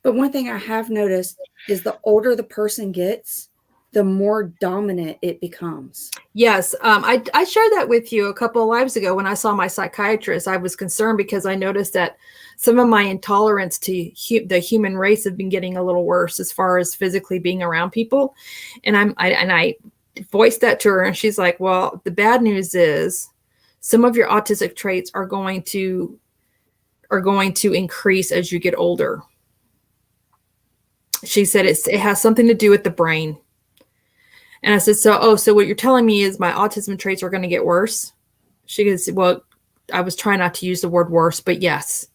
But one thing I have noticed is the older the person gets, the more dominant it becomes. Yes. I shared that with you a couple of lives ago when I saw my psychiatrist. I was concerned because I noticed that some of my intolerance to the human race have been getting a little worse as far as physically being around people. And I voiced that to her and she's like, well, the bad news is some of your autistic traits are going to increase as you get older. She said it has something to do with the brain. And I said, so what you're telling me is my autism traits are going to get worse? She goes, well, I was trying not to use the word worse, but yes.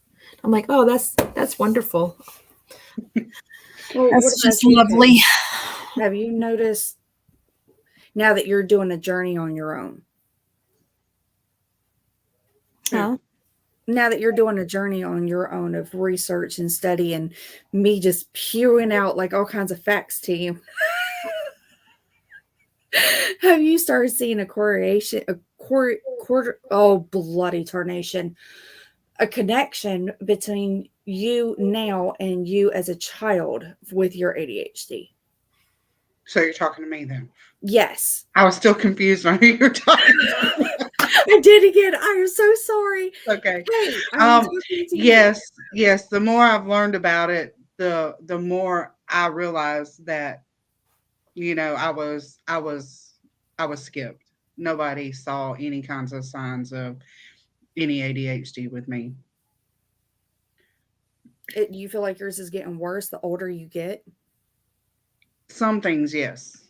I'm like, oh, that's wonderful. Well, That's just lovely. Have you noticed now that you're doing a journey on your own? Oh. Now that you're doing a journey on your own of research and study and me just spewing out like all kinds of facts to you. Have you started seeing a correlation, oh, bloody tarnation, a connection between you now and you as a child with your ADHD? So you're talking to me then? Yes. I was still confused on who you're talking to. I did again. I am so sorry. Okay. Hey, I'm talking to you. Yes. The more I've learned about it, the more I realize that, you know, I was skipped. Nobody saw any kinds of signs of any ADHD with me. You feel like yours is getting worse the older you get? Some things, yes.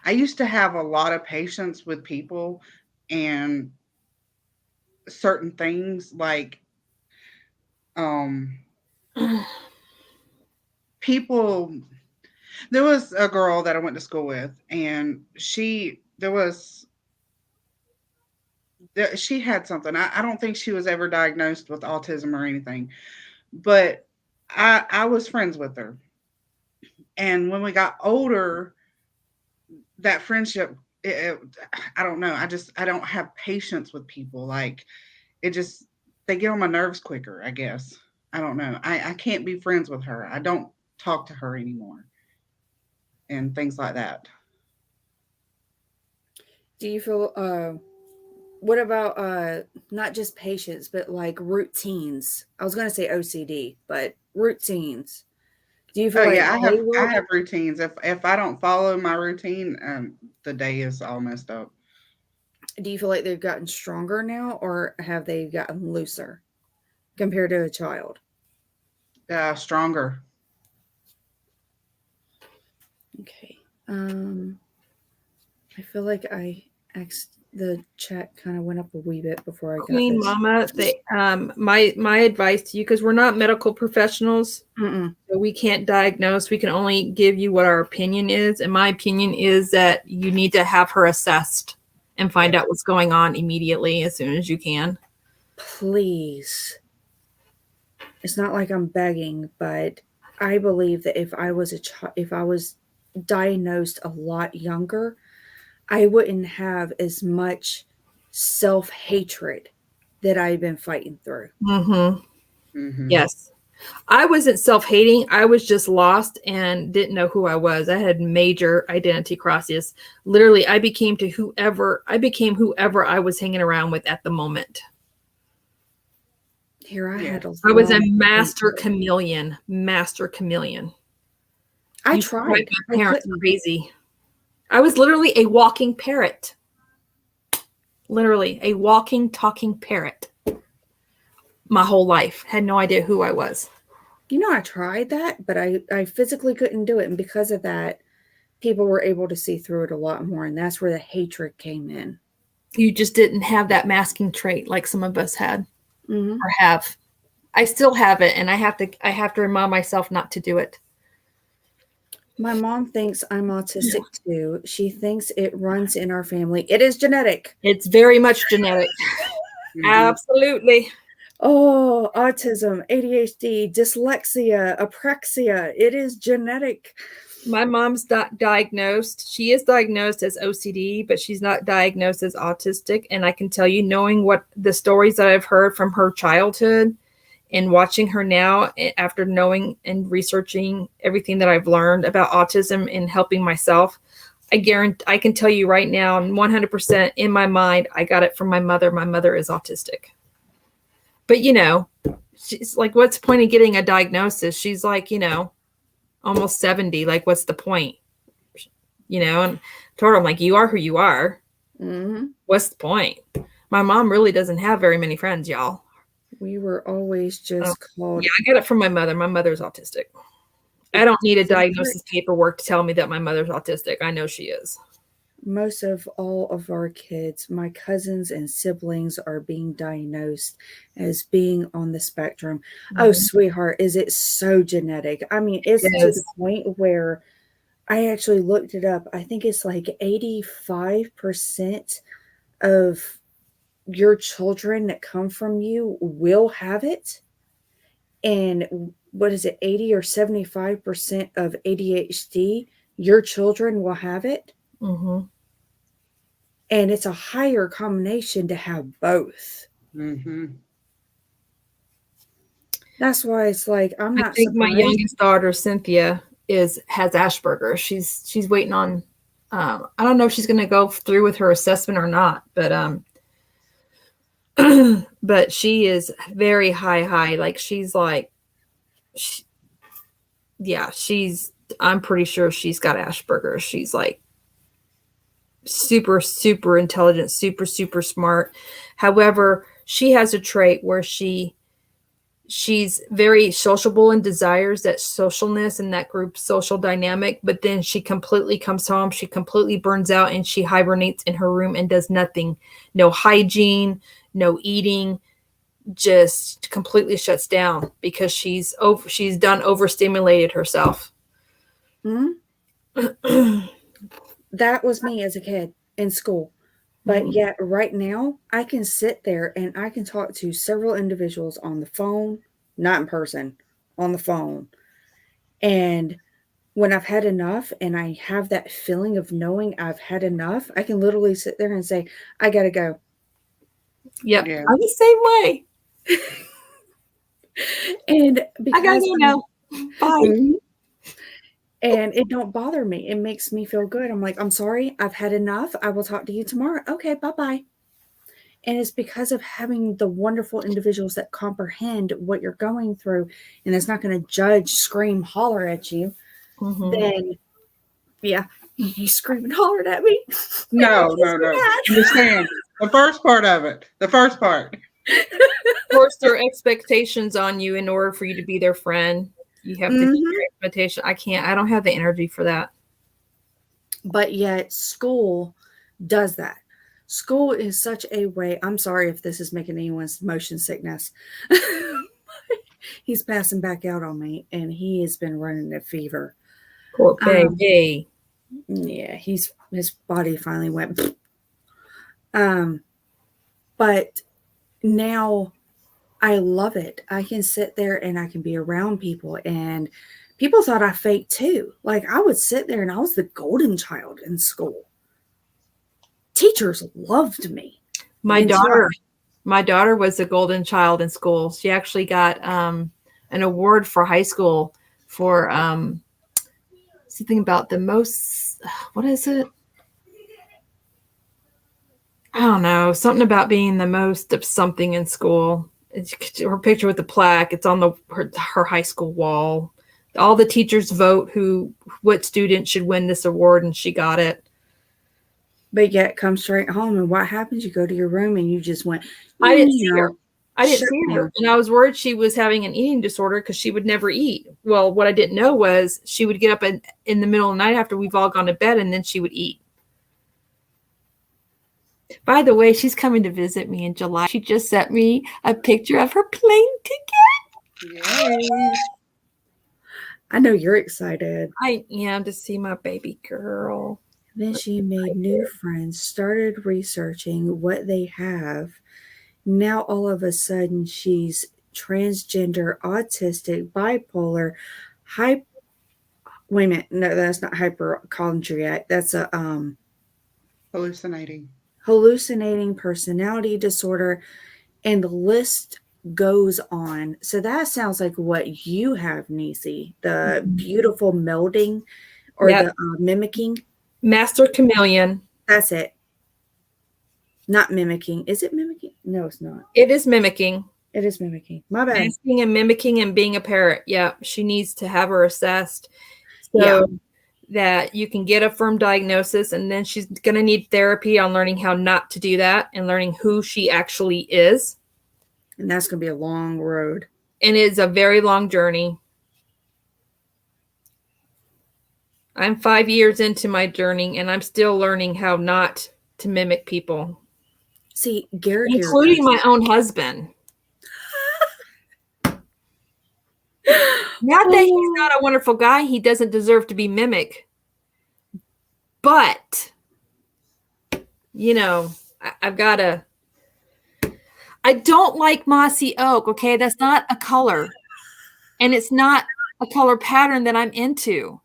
I used to have a lot of patience with people and certain things like people. There was a girl that I went to school with, and she had something. I don't think she was ever diagnosed with autism or anything, but I was friends with her. And when we got older, that friendship, I don't know. I don't have patience with people. Like they get on my nerves quicker, I guess. I don't know. I can't be friends with her. I don't talk to her anymore and things like that. Do you feel, what about not just patience, but like routines? I was going to say OCD, but routines. Do you feel Oh like yeah, they I will? have routines. If I don't follow my routine, the day is all messed up. Do you feel like they've gotten stronger now, or have they gotten looser compared to a child? Stronger. Okay. I feel like the chat kind of went up a wee bit before I got Queen this. Mama, my advice to you, because we're not medical professionals, Mm-mm. so we can't diagnose. We can only give you what our opinion is. And my opinion is that you need to have her assessed and find out what's going on immediately as soon as you can. Please. It's not like I'm begging, but I believe that if I was if I was diagnosed a lot younger, I wouldn't have as much self-hatred that I've been fighting through. Mm-hmm. Mm-hmm. Yes. I wasn't self-hating. I was just lost and didn't know who I was. I had major identity crisis. Literally, I became whoever I was hanging around with at the moment. Here I had I was a master chameleon. I tried. My parents crazy. I was literally a walking parrot. Literally a walking, talking parrot. My whole life. Had no idea who I was. You know, I tried that, but I physically couldn't do it. And because of that, people were able to see through it a lot more. And that's where the hatred came in. You just didn't have that masking trait like some of us had or have. I still have it, and I have to remind myself not to do it. My mom thinks I'm autistic too. She thinks it runs in our family. It is genetic. It's very much genetic. Absolutely. Oh, autism, ADHD, dyslexia, apraxia. It is genetic. My mom's not diagnosed. She is diagnosed as OCD, but she's not diagnosed as autistic. And I can tell you, knowing what the stories that I've heard from her childhood and watching her now, after knowing and researching everything that I've learned about autism and helping myself, I can tell you right now, 100% in my mind, I got it from my mother. My mother is autistic. But, you know, she's like, what's the point of getting a diagnosis? She's like, you know, almost 70. Like, what's the point? You know, and I told her, I'm like, you are who you are. Mm-hmm. What's the point? My mom really doesn't have very many friends, y'all. We were always just called. Yeah, I got it from my mother. My mother's autistic. I don't need a diagnosis paperwork to tell me that my mother's autistic. I know she is. most of all of our kids, my cousins and siblings, are being diagnosed as being on the spectrum. Oh, Mhm. sweetheart, is it so genetic? I mean, it's to the Yes. point where I actually looked it up. I think it's like 85% of your children that come from you will have it. And what is it, 80 or 75% of ADHD, your children will have it. Hmm. And it's a higher combination to have both. Mm-hmm. That's why it's like I'm I not think my surprised. youngest daughter, Cynthia, has Asperger's. She's waiting on. I don't know if she's going to go through with her assessment or not, but she is very high. Like she, yeah, she's. I'm pretty sure she's got Asperger's. She's like super intelligent, super smart. However, she has a trait where she's very sociable and desires that socialness and that group social dynamic, but then she completely comes home, she completely burns out, and she hibernates in her room and does nothing. No hygiene, no eating, just completely shuts down because she's done overstimulated herself. Mhm. That was me as a kid in school. But Mhm. yet, right now, I can sit there and I can talk to several individuals on the phone, not in person, on the phone. And when I've had enough and I have that feeling of knowing I've had enough, I can literally sit there and say, I got to go. Yep, Yeah. I'm the same way. And I gotta because go now. Bye. Mhm. And it don't bother me. It makes me feel good. I'm like, I'm sorry, I've had enough. I will talk to you tomorrow. Okay, bye-bye. And it's because of having the wonderful individuals that comprehend what you're going through and it's not going to judge, scream, holler at you. Mhm. Then, yeah, you screamed and hollered at me. It No, makes no, me no. mad. Understand the first part of it. The first part. Force their expectations on you in order for you to be their friend. You have to meet Mhm. their expectation. I don't have the energy for that. But yet, school does that. School is such a way. I'm sorry if this is making anyone's motion sickness. He's passing back out on me, and he has been running a fever. Poor Um, baby. yeah, his body finally went. Um, but now I love it. I can sit there and I can be around people, and people thought I faked too. Like I would sit there and I was the golden child in school. Teachers loved me My until daughter, my daughter was a golden child in school. She actually got an award for high school for something about the most. What is it? I don't know. Something about being the most of something in school. It's her picture with the plaque. It's on her high school wall. All the teachers vote what student should win this award, and she got it. but yet come straight home and what happens? You go to your room and you just went, I didn't see her. "Meow, I didn't shut see her. down." And I was worried she was having an eating disorder because she would never eat. Well, what I didn't know was she would get up in the middle of the night after we've all gone to bed and then she would eat. By the way, she's coming to visit me in July. She just sent me a picture of her plane ticket. Yay. I know you're excited. I am to see my baby girl. Then she made new friends, started researching what they have. Now all of a sudden she's transgender, autistic, bipolar, hyper. Wait a minute, no, that's not hypochondriac. That's a Hallucinating. hallucinating personality disorder, and the list goes on. So that sounds like what you have, Nisi, the Mhm. beautiful melding or Yep. the mimicking. Master chameleon. That's it. Not mimicking. Is it mimicking? No, it's not. It is mimicking. It is mimicking. My bad. Masking and mimicking and being a parrot. Yeah. She needs to have her assessed. So Yeah. that you can get a firm diagnosis, and then she's going to need therapy on learning how not to do that and learning who she actually is. And that's going to be a long road. And it's a very long journey. I'm 5 years into my journey, and I'm still learning how not to mimic people, See, Garrett here including does my own husband. Not that he's not a wonderful guy. He doesn't deserve to be mimicked. But, you know, I've got to. I don't like mossy oak, okay? That's not a color. And it's not a color pattern that I'm into.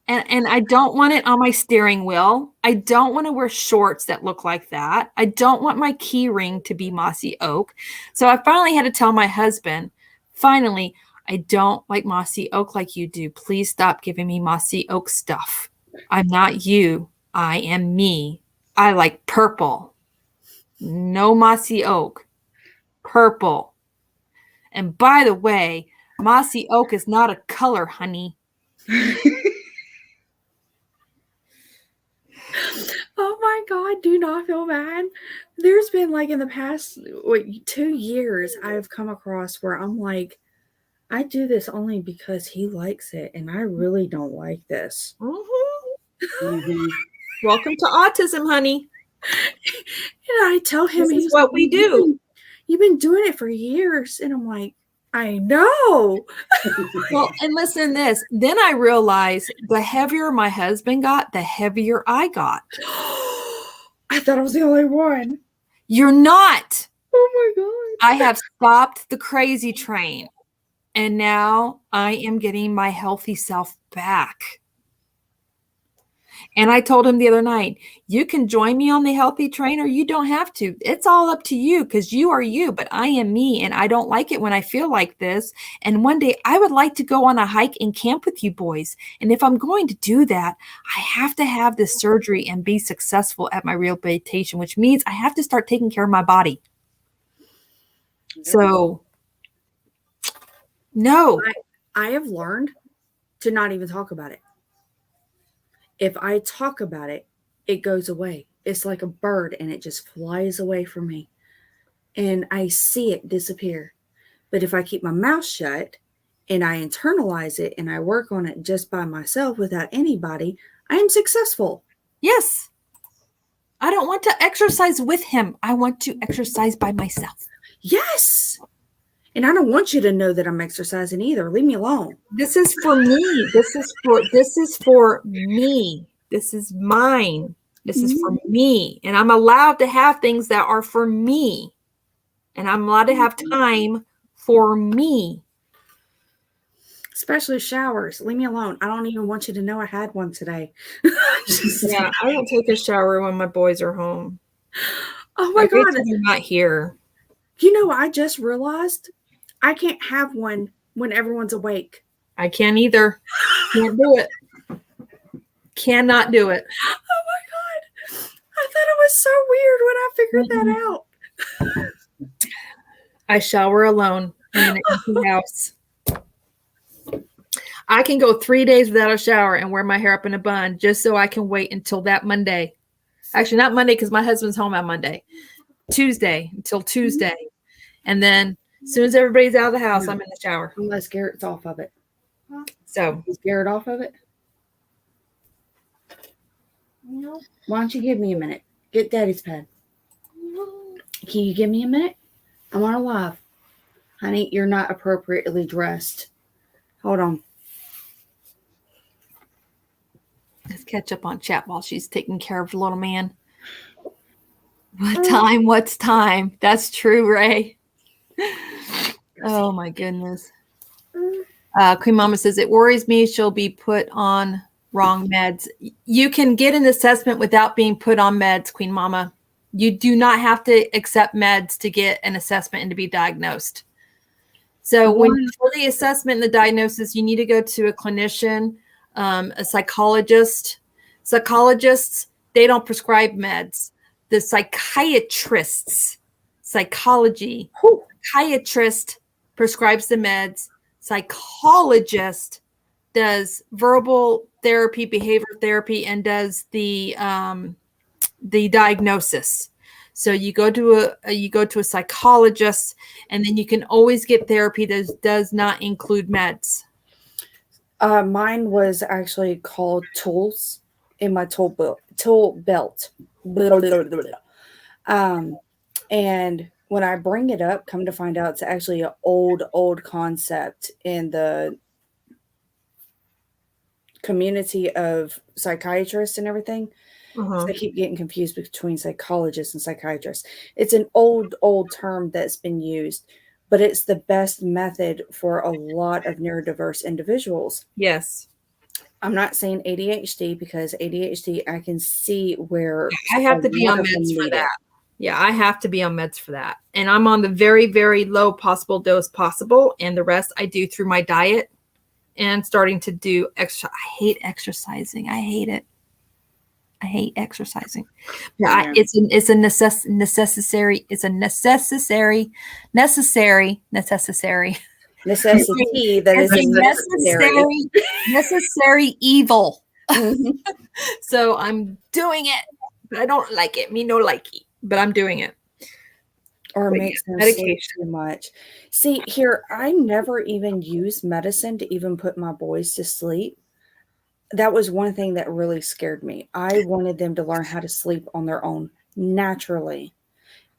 And I don't want it on my steering wheel. I don't want to wear shorts that look like that. I don't want my key ring to be mossy oak. So I finally had to tell my husband, finally, I don't like mossy oak like you do. Please stop giving me mossy oak stuff. I'm not you. I am me. I like purple. No mossy oak. Purple. And by the way, mossy oak is not a color, honey. Oh my God, do not feel bad. There's been like in the past 2 years, I've come across where I'm like, I do this only because he likes it, and I really don't like this. Mhm. Welcome to autism, honey. And I tell him, This is what we do. You've been doing it for years. And I'm like, I know. Well, and listen to this. Then I realized the heavier my husband got, the heavier I got. I thought I was the only one. You're not. Oh my God. I have stopped the crazy train. And now I am getting my healthy self back. And I told him the other night, you can join me on the healthy train or you don't have to. It's all up to you because you are you, but I am me. And I don't like it when I feel like this. And one day I would like to go on a hike and camp with you boys. And if I'm going to do that, I have to have this surgery and be successful at my rehabilitation, which means I have to start taking care of my body. So, no. I have learned to not even talk about it. If I talk about it, it goes away. It's like a bird and it just flies away from me. And I see it disappear. But if I keep my mouth shut and I internalize it and I work on it just by myself without anybody, I am successful. Yes. I don't want to exercise with him. I want to exercise by myself. Yes. And I don't want you to know that I'm exercising either. Leave me alone. This is for me. This is for me. This is mine. This is for me. And I'm allowed to have things that are for me. And I'm allowed to have time for me. Especially showers. Leave me alone. I don't even want you to know I had one today. Yeah, I don't take a shower when my boys are home. Oh my God. They're not here. You know, I just realized I can't have one when everyone's awake. I can't either. Can't do it. Cannot do it. Oh my God. I thought it was so weird when I figured that out. I shower alone in an empty house. I can go 3 days without a shower and wear my hair up in a bun just so I can wait until that Monday. Actually, not Monday because my husband's home on Monday. Tuesday until Tuesday. And then as soon as everybody's out of the house, I'm in the shower. Unless Garrett's off of it. So Is Garrett off of it? No. Why don't you give me a minute? Get Daddy's pad. No. Can you give me a minute? I'm on a live. Honey, you're not appropriately dressed. Hold on. let's catch up on chat while she's taking care of the little man. What time? What's time? That's true, Ray. Oh my goodness. Queen Mama says, it worries me she'll be put on wrong meds. You can get an assessment without being put on meds, Queen Mama. You do not have to accept meds to get an assessment and to be diagnosed. So when for the assessment and the diagnosis, you need to go to a clinician, a psychologist. Psychologists, they don't prescribe meds. The psychiatrist prescribes the meds. Psychologist does verbal therapy, behavioral therapy, and does the diagnosis. So you go to a psychologist, and then you can always get therapy that does not include meds. Mine was actually called tools in my tool belt. Blah, blah, blah, blah, blah. And when I bring it up, come to find out it's actually an old concept in the community of psychiatrists and everything. Uh-huh. I keep getting confused between psychologists and psychiatrists. It's an old term that's been used, but it's the best method for a lot of neurodiverse individuals. Yes. I'm not saying ADHD because ADHD, I can see where I a have to be lot on of them meds for need it. that. Yeah, I have to be on meds for that. And I'm on the very, very low possible dose possible. And the rest I do through my diet and starting to do extra. I hate exercising. I hate it. I hate exercising. Yeah, Yeah. it's a necessary. It's a necessary. Necessity that is It's a a necessary evil. Mhm. So I'm doing it, but I don't like it. Me no like it, but I'm doing it. Or But makes them yeah, sleep medication. too much. See, here, I never even use medicine to even put my boys to sleep. That was one thing that really scared me. I wanted them to learn how to sleep on their own naturally.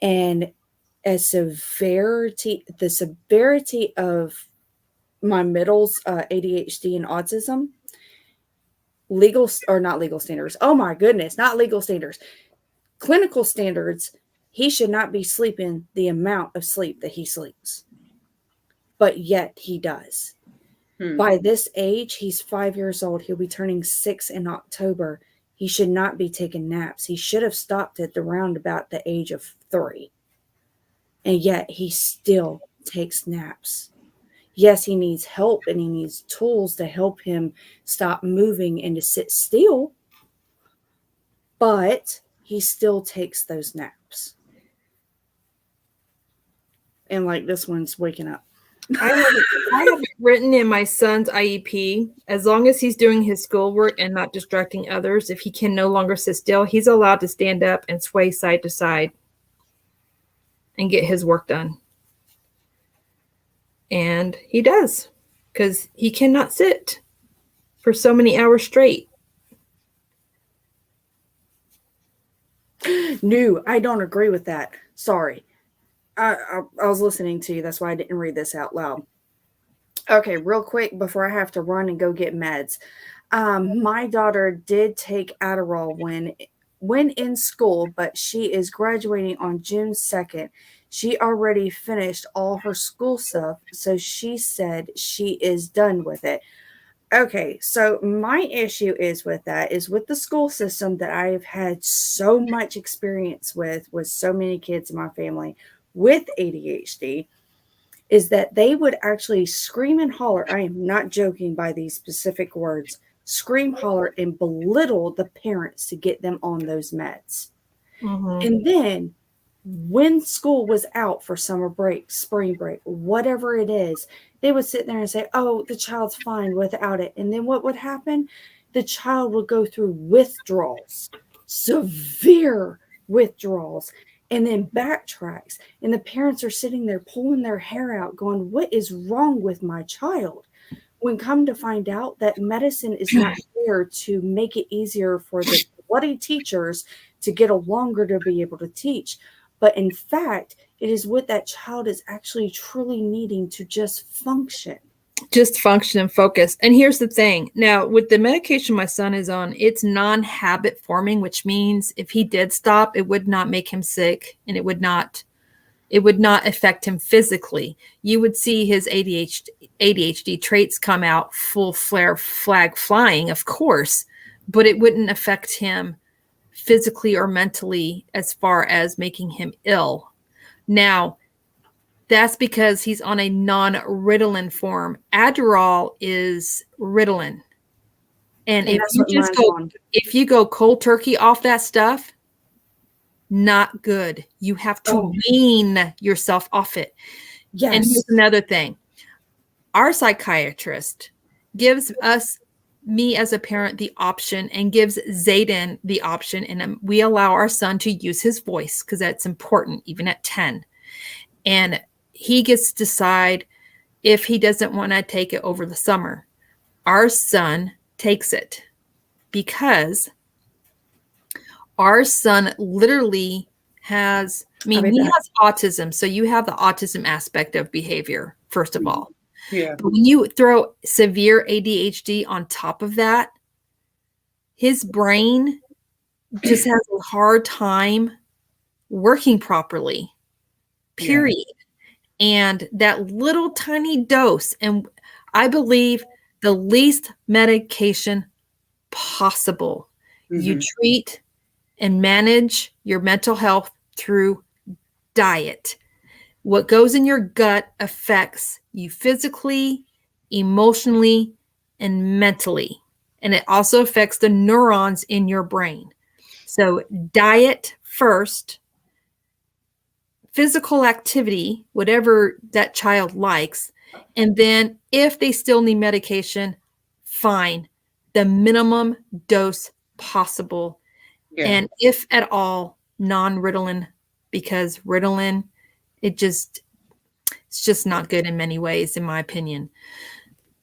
And the severity of my middle's ADHD and autism, not legal standards. Oh my goodness, not legal standards. Clinical standards, he should not be sleeping the amount of sleep that he sleeps. But yet he does. By this age, he's 5 years old. He'll be turning 6 in October. He should not be taking naps. He should have stopped at around about the age of 3. And yet he still takes naps. Yes, he needs help and he needs tools to help him stop moving and to sit still, but he still takes those naps. And like this one's waking up. I have it written in my son's IEP. As long as he's doing his schoolwork and not distracting others, if he can no longer sit still, he's allowed to stand up and sway side to side and get his work done. And he does, because he cannot sit for so many hours straight. No, I don't agree with that. Sorry. I was listening to you. That's why I didn't read this out loud. Okay, real quick before I have to run and go get meds. My daughter did take Adderall when in school, but she is graduating on June 2nd. She already finished all her school stuff, so she said she is done with it. Okay, so my issue is with that is with the school system that I've had so much experience with so many kids in my family with ADHD, is that they would actually scream and holler. I am not joking by these specific words. Scream, holler, and belittle the parents to get them on those meds. Mm-hmm. And then when school was out for summer break, spring break, whatever it is, they would sit there and say, oh, the child's fine without it. And then what would happen? The child would go through withdrawals, severe withdrawals, and then backtracks. And the parents are sitting there pulling their hair out going, what is wrong with my child? When come to find out that medicine is not there to make it easier for the bloody teachers to get longer to be able to teach. But in fact, it is what that child is actually truly needing to just function. Just function and focus. And here's the thing. Now, with the medication my son is on, it's non-habit forming, which means if he did stop, it would not make him sick and it would not affect him physically. You would see his ADHD traits come out full flare flag flying, of course, but it wouldn't affect him physically or mentally as far as making him ill. Now, that's because he's on a non-Ritalin form. Adderall is Ritalin. And if you go cold turkey off that stuff, not good. You have to wean yourself off it. Yes. And here's another thing. Our psychiatrist gives me as a parent the option and gives Zayden the option. And we allow our son to use his voice because that's important, even at 10. And he gets to decide if he doesn't want to take it over the summer. our son takes it because our son literally has, I mean, he has autism. So you have the autism aspect of behavior, first of all. Yeah. But when you throw severe ADHD on top of that, his brain just has a hard time working properly, period. Yeah. And that little tiny dose, and I believe the least medication possible. Mm-hmm. You treat and manage your mental health through diet. What goes in your gut affects you physically, emotionally, and mentally. And it also affects the neurons in your brain. So diet first, physical activity, whatever that child likes. And then if they still need medication, fine. The minimum dose possible. Yeah. And if at all, non-Ritalin, because Ritalin, it's just not good in many ways, in my opinion.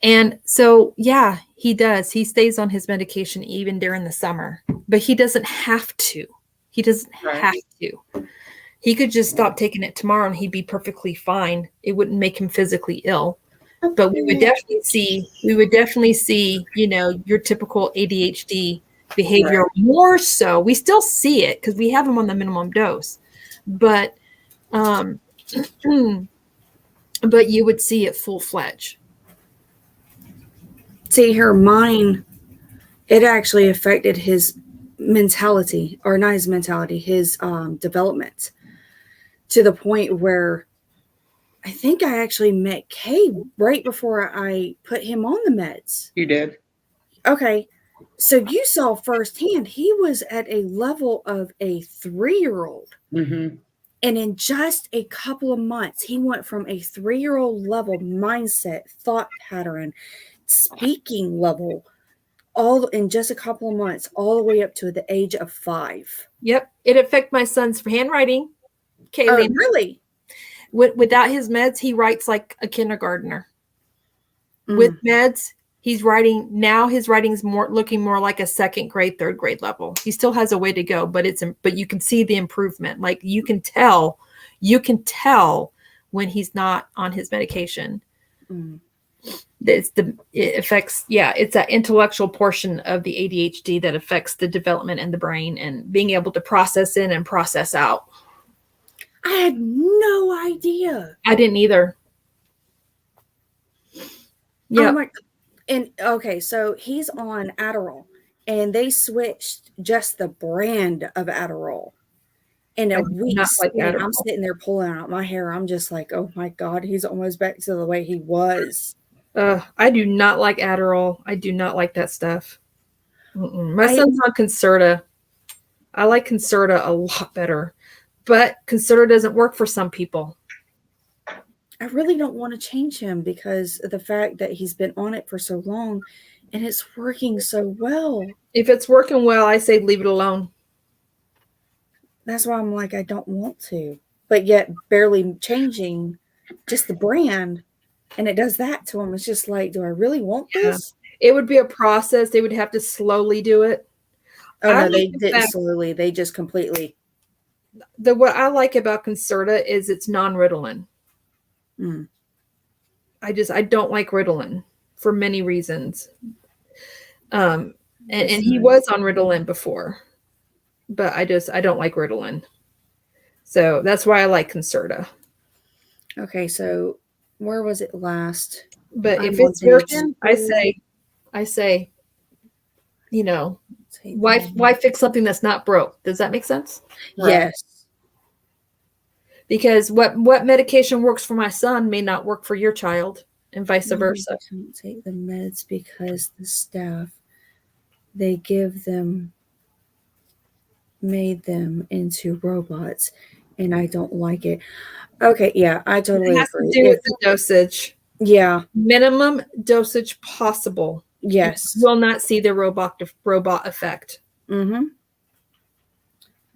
And so, yeah, he does. He stays on his medication even during the summer, but he doesn't have to. He doesn't have to. He could just stop taking it tomorrow and he'd be perfectly fine. It wouldn't make him physically ill. But we would definitely see, you know, your typical ADHD behavior more so. We still see it because we have him on the minimum dose. But but you would see it full-fledged. See, here, mine, it actually affected his mentality, or not his mentality, his development, to the point where I think I actually met Kay right before I put him on the meds. You did? Okay. So you saw firsthand, he was at a level of a 3-year-old. Mm-hmm. And in just a couple of months, he went from a 3-year-old level mindset, thought pattern, speaking level, all in just a couple of months, all the way up to the age of 5. Yep. It affected my son's handwriting. Kayleena. Oh, really? Without his meds, he writes like a kindergartner. With meds, he's writing now. His writing's looking more like a 2nd grade, 3rd grade level. He still has a way to go, but you can see the improvement. Like you can tell when he's not on his medication. It's that intellectual portion of the ADHD that affects the development in the brain and being able to process in and process out. I had no idea. I didn't either. Yeah. Oh and okay, so he's on Adderall, and they switched just the brand of Adderall. In a week, I'm sitting there pulling out my hair. I'm just like, oh my God, he's almost back to the way he was. I do not like Adderall. I do not like that stuff. My son's on Concerta. I like Concerta a lot better. But Concerta doesn't work for some people. I really don't want to change him because of the fact that he's been on it for so long and it's working so well. If it's working well, I say leave it alone. That's why I'm like, I don't want to. But yet barely changing just the brand, and it does that to him. It's just like, do I really want this? It would be a process. They would have to slowly do it. Oh, no, they didn't slowly. They just completely... What I like about Concerta is it's non-Ritalin. I don't like Ritalin for many reasons. And he was on Ritalin before, but I don't like Ritalin. So that's why I like Concerta. Okay, so where was it last? But if it's working, I say, you know, why fix something that's not broke? Does that make sense? Yes. Because what medication works for my son may not work for your child, and vice versa. I can't take the meds because the staff, they made them into robots, and I don't like it. Okay, yeah, I totally agree. It has to do with the dosage. Yeah. Minimum dosage possible. Yes. You will not see the robot effect. Mm-hmm.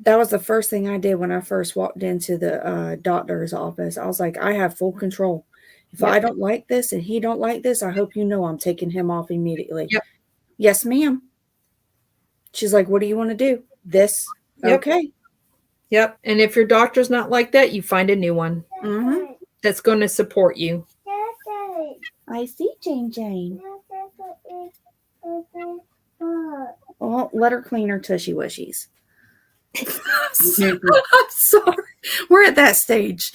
That was the first thing I did when I first walked into the doctor's office. I was like, I have full control. If Yep. I don't like this and he don't like this, I hope you know I'm taking him off immediately. Yep. Yes, ma'am. She's like, what do you want to do? This. Yep. Okay. Yep. And if your doctor's not like that, you find a new one Mm-hmm. that's going to support you. I see, Jane. Well, let her clean her tushy wishies. I'm sorry. We're at that stage.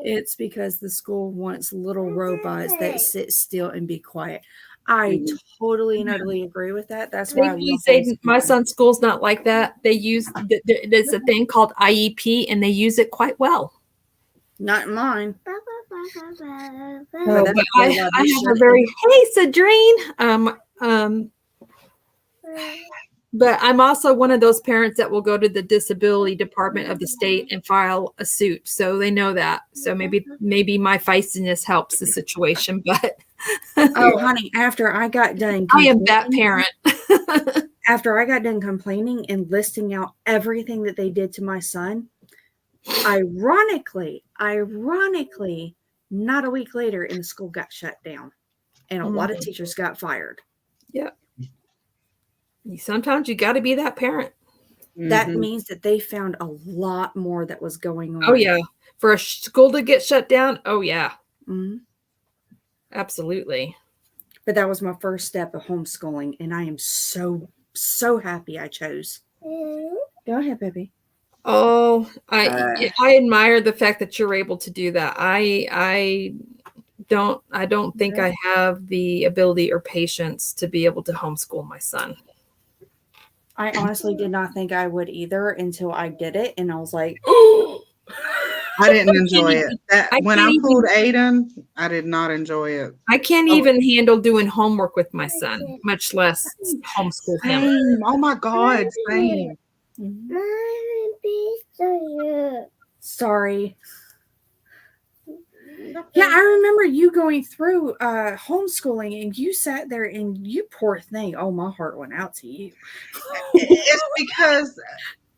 It's because the school wants little robots that sit still and be quiet. I totally and utterly agree with that. That's why Thankfully, Zayden, my son's school's not like that. They use there's a thing called IEP, and they use it quite well. Not in mine. Oh, but I have a very Sadrine. But I'm also one of those parents that will go to the disability department of the state and file a suit, so they know that. So maybe my feistiness helps the situation. But oh, honey, after I got done, I am that parent. After I got done complaining and listing out everything that they did to my son, ironically, not a week later, and the school got shut down, and a lot of teachers got fired. Yeah. Sometimes you got to be that parent. That means that they found a lot more that was going on. Oh, yeah. For a school to get shut down, oh, yeah. Mm-hmm. Absolutely. But that was my first step of homeschooling, and I am so happy I chose. Go ahead, baby. Oh, I admire the fact that you're able to do that. I don't think I have the ability or patience to be able to homeschool my son. I honestly did not think I would either until I did it, and I was like, oh. I didn't enjoy it. When I pulled Aiden, I did not enjoy it. I can't even handle doing homework with my son, much less homeschool him. Oh my God, same. Sorry. Yeah, I remember you going through homeschooling, and you sat there, and you poor thing. Oh, my heart went out to you. It's because,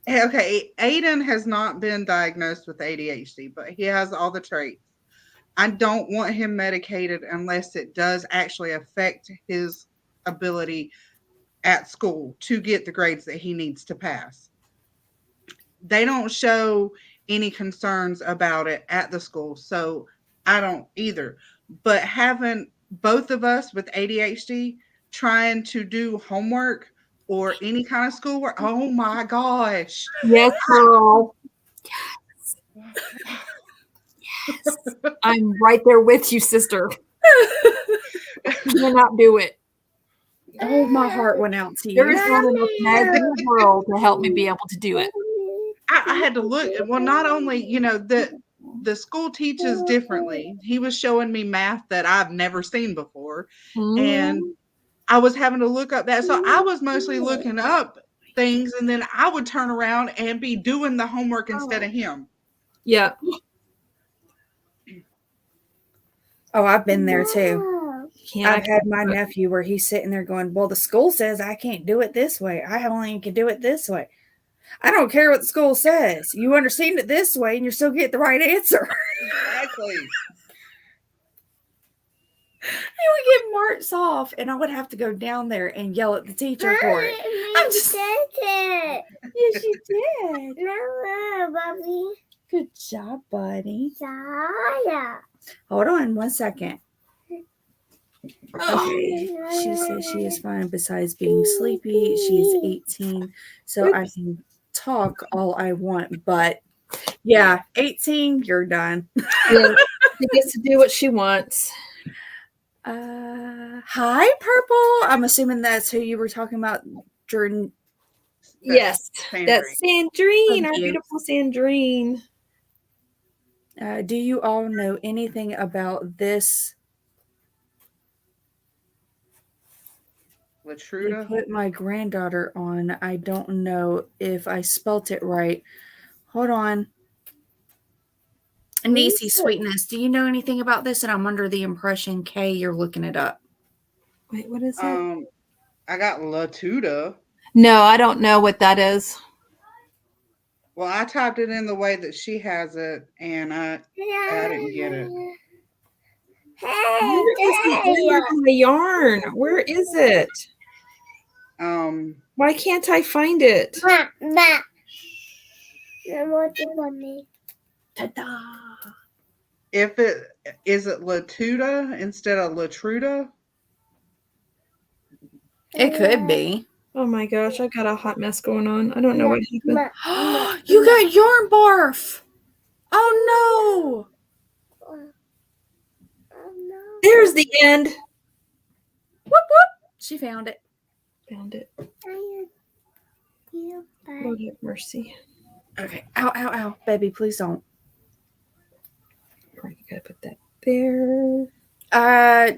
okay, Aiden has not been diagnosed with ADHD, but he has all the traits. I don't want him medicated unless it does actually affect his ability at school to get the grades that he needs to pass. They don't show any concerns about it at the school, so I don't either. But having both of us with ADHD trying to do homework or any kind of schoolwork, oh my gosh. Yes, girl. Yes. Yes. I'm right there with you, sister. You cannot do it. Oh, my heart went out to you. There is not enough magic in the world to help me be able to do it. I had to look. Well, not only, the school teaches differently. He was showing me math that I've never seen before. And I was having to look up that. So I was mostly looking up things, and then I would turn around and be doing the homework instead of him. Yeah. Oh, I've been there too. I've had my nephew where he's sitting there going, well, the school says I can't do it this way. I only can do it this way. I don't care what the school says. You understand it this way, and you're still getting the right answer. Exactly. He would get marks off, and I would have to go down there and yell at the teacher for it. I'm just it. Yes, you did. No, Bobby. Good job, buddy. Yeah. Hold on 1 second. Okay. She says she is fine besides being sleepy. She's 18, so I can talk all I want, but yeah, 18, you're done. Yeah, she gets to do what she wants. Hi, Purple. I'm assuming that's who you were talking about during. Yes, that's Sandrine, our beautiful Sandrine. Do you all know anything about this? Latruda? I put my granddaughter on. I don't know if I spelt it right. Hold on. Niecy Sweetness, do you know anything about this? And I'm under the impression, Kay, you're looking it up. Wait, what is it? I got Latuda. No, I don't know what that is. Well, I typed it in the way that she has it, and I didn't get it. Where is the end of my yarn? Where is it? Why can't I find it? Ta-da! If it is it Latuda instead of Latruda? It could be. Oh my gosh, I got a hot mess going on. I don't know what happened. You got yarn barf. Oh no! There's the end. Whoop whoop! She found it. Found it. Lord have mercy. Okay. Ow, ow, ow. Baby, please don't. Right, you gotta put that there.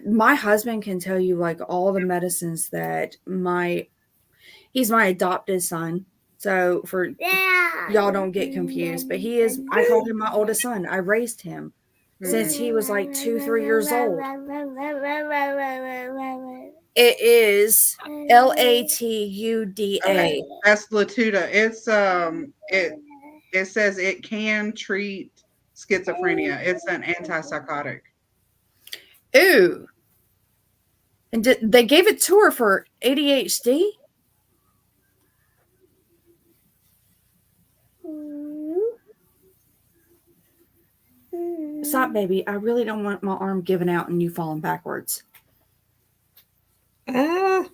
My husband can tell you like all the medicines that he's my adopted son. So for y'all don't get confused, but I call him my oldest son. I raised him since he was like 2-3 years old. It is Latuda. Okay, that's Latuda. It's it says it can treat schizophrenia. It's an antipsychotic. Ooh. And they gave it to her for ADHD? Stop, baby. I really don't want my arm giving out and you falling backwards. No.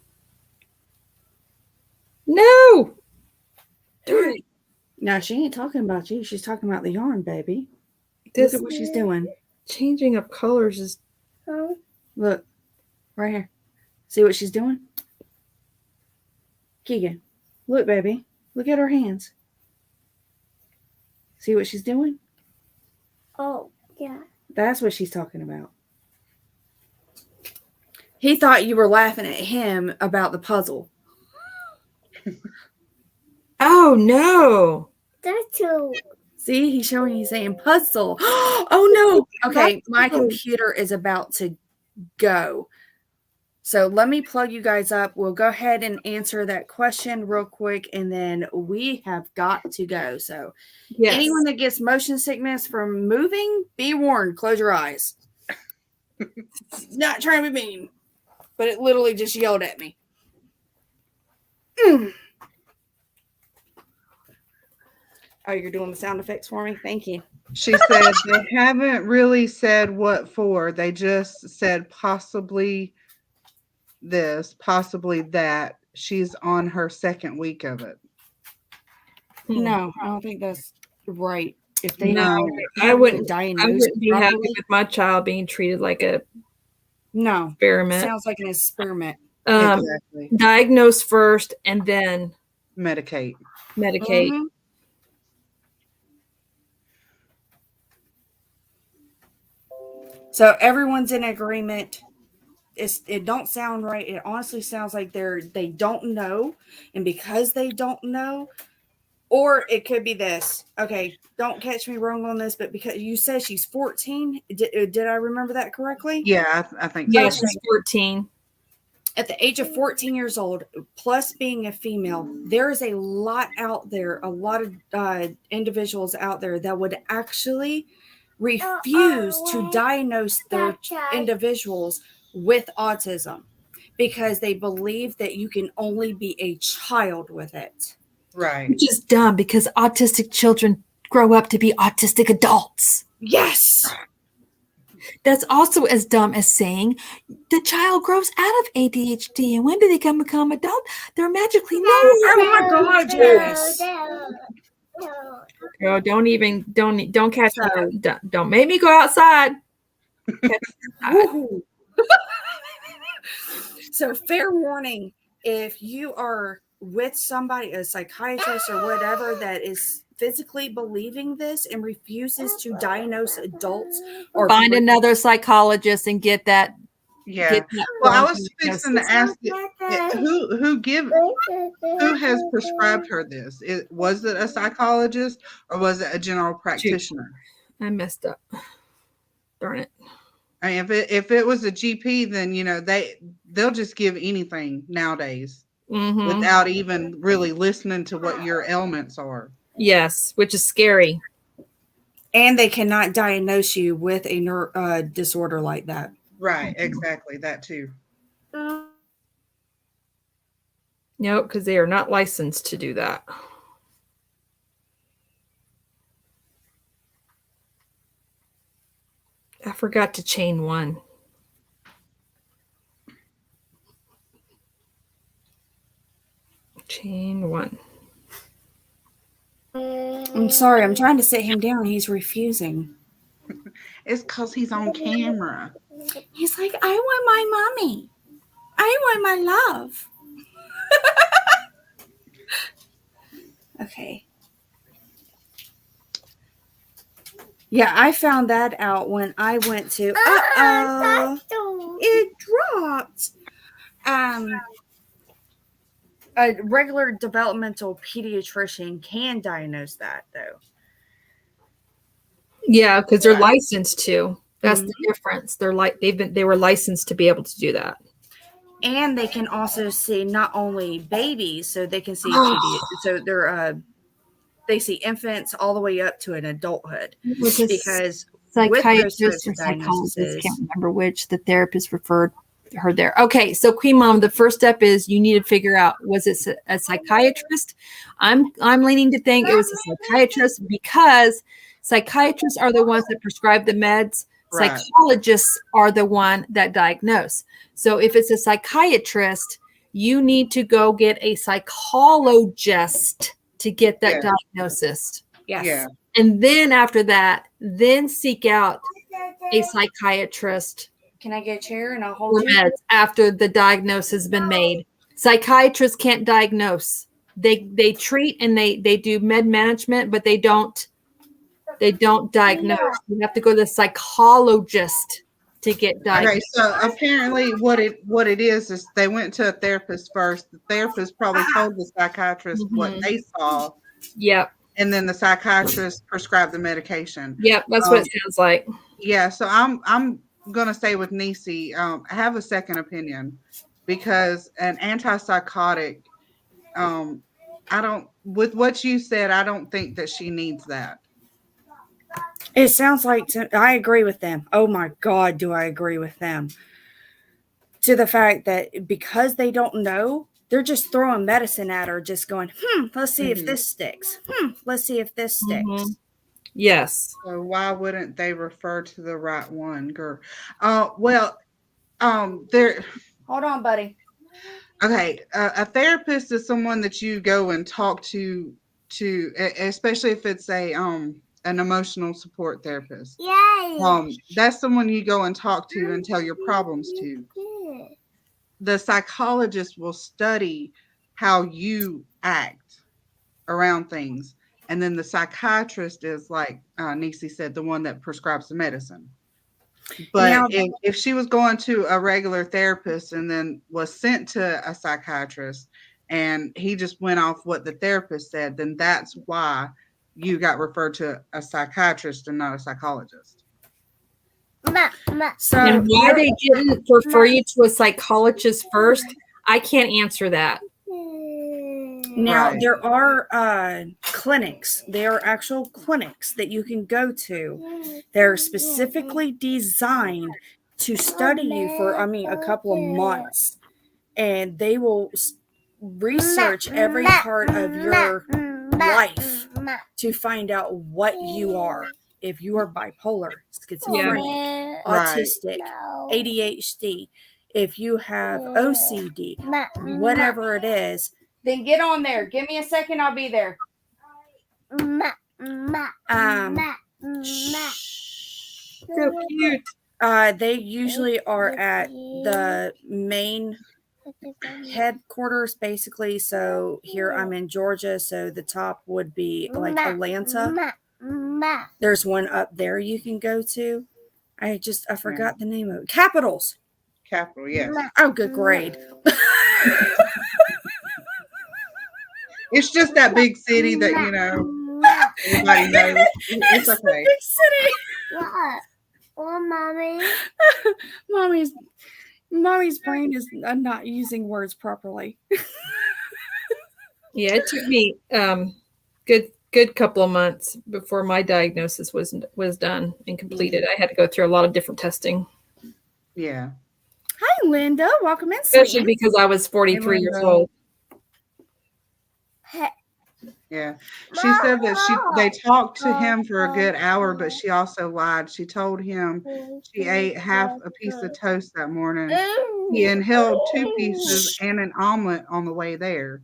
Darn it. No, she ain't talking about you. She's talking about the yarn, baby. This Look at what she's doing. changing of colors is Look. Right here. See what she's doing? Keegan. Look, baby. Look at her hands. See what she's doing? Oh, yeah. That's what she's talking about. He thought you were laughing at him about the puzzle. Oh no. That's too. See, he's showing you saying puzzle. Oh no. Okay, my computer is about to go. So let me plug you guys up. We'll go ahead and answer that question real quick, and then we have got to go. So Yes. anyone that gets motion sickness from moving, be warned. Close your eyes. Not trying to be mean, but it literally just yelled at me. Oh, you're doing the sound effects for me? Thank you. She said they haven't really said what for. They just said possibly this, possibly that. She's on her second week of it. No, I don't think that's right. If they No, I wouldn't I wouldn't be happy properly. with my child being treated like a No, experiment. sounds like an experiment. Exactly. Diagnose first and then Medicate. medicate. Mhm. So everyone's in agreement. It don't sound right. It honestly sounds like they don't know, and because they don't know, or it could be this. Okay, don't catch me wrong on this, but because you said she's 14, did I remember that correctly? Yeah, I think Yeah, so. she's 14. At the age of 14 years old, plus being a female, there is a lot out there, a lot of individuals out there that would actually refuse to diagnose their individuals with autism because they believe that you can only be a child with it. Right. Which is dumb because autistic children grow up to be autistic adults. Yes. That's also as dumb as saying the child grows out of ADHD, and when do they become adult? They're magically no. Oh my God, yes. Girl, don't catch me. Don't make me go outside. Woohoo. So fair warning, if you are with somebody, a psychiatrist or whatever, that is physically believing this and refuses to diagnose adults or Find another psychologist and get that. Yeah. Get that Well, I wrong was fixing to ask who has prescribed her this? Was it a psychologist or was it a general practitioner? I messed up. Darn it. I mean, if it was a GP, then they'll just give anything nowadays Mm-hmm. without even really listening to what your ailments are. Yes, which is scary. And they cannot diagnose you with a disorder like that. Right, exactly. That too. No, because they are not licensed to do that. I forgot to chain one. Chain one. I'm sorry, I'm trying to sit him down. He's refusing. It's because he's on camera. He's like, I want my mommy. I want my love. Okay. Yeah, I found that out when I went to. It dropped. A regular developmental pediatrician can diagnose that, though. Yeah, because they're Yeah. licensed to. That's the difference. They're like they were licensed to be able to do that. And they can also see not only babies, so they can see so they see infants all the way up to an adulthood. Because Psychiatrist or psychologist, can't remember which, the therapist referred her there. Okay, so Queen Mom, the first step is you need to figure out, was it a psychiatrist? I'm leaning to think it was a psychiatrist, because psychiatrists are the ones that prescribe the meds. Right. Psychologists are the one that diagnose. So if it's a psychiatrist, you need to go get a psychologist to get that diagnosis. Yes. Yeah. And then after that, then seek out a psychiatrist Can I get a chair and I'll for hold you? meds after the diagnosis has been made. Psychiatrists can't diagnose. They treat and they do med management, but they don't diagnose. You have to go to the psychologist to get diagnosed. Okay, so apparently what it is they went to a therapist first. The therapist probably told the psychiatrist what they saw. Yep. And then the psychiatrist prescribed the medication. Yep, that's what it sounds like. Yeah, so I'm gonna stay with Nisi. I have a second opinion, because an antipsychotic, with what you said, I don't think that she needs that. It sounds like I agree with them. Oh my God, do I agree with them? To the fact that because they don't know, they're just throwing medicine at her, just going, let's see if this sticks. Let's see if this sticks. Yes. So why wouldn't they refer to the right one, girl? There. Hold on, buddy. Okay, a therapist is someone that you go and talk to, especially if it's an emotional support therapist. That's someone you go and talk to and tell your problems to. The psychologist will study how you act around things. And then the psychiatrist is, like Nisi said, the one that prescribes the medicine. But if she was going to a regular therapist and then was sent to a psychiatrist and he just went off what the therapist said, then that's why you got referred to a psychiatrist and not a psychologist. So and why they didn't refer you to a psychologist first, I can't answer that. Now, there are clinics. There are actual clinics that you can go to. They're specifically designed to study you for, a couple of months. And they will research every part of your life to find out what you are. If you are bipolar, schizophrenic, autistic, ADHD, if you have OCD, whatever it is, then get on there. Give me a second. I'll be there. So cute. They usually are at the main headquarters, basically. So here I'm in Georgia. So the top would be like Atlanta. There's one up there you can go to. I forgot the name of it. Capitals. Capital, yes. Oh, good grade. It's just that big city that, everybody knows. It's okay. Big city. What, Mommy? Mommy's brain is not using words properly. Yeah, it took me good good couple of months before my diagnosis was done and completed. I had to go through a lot of different testing, Yeah. Hi, Linda. Welcome in, especially sweetie. because I was 43 years Linda. old. Yeah. She said that they talked to him for a good hour, but she also lied. She told him she ate half a piece of toast that morning. He inhaled 2 pieces and an omelet on the way there.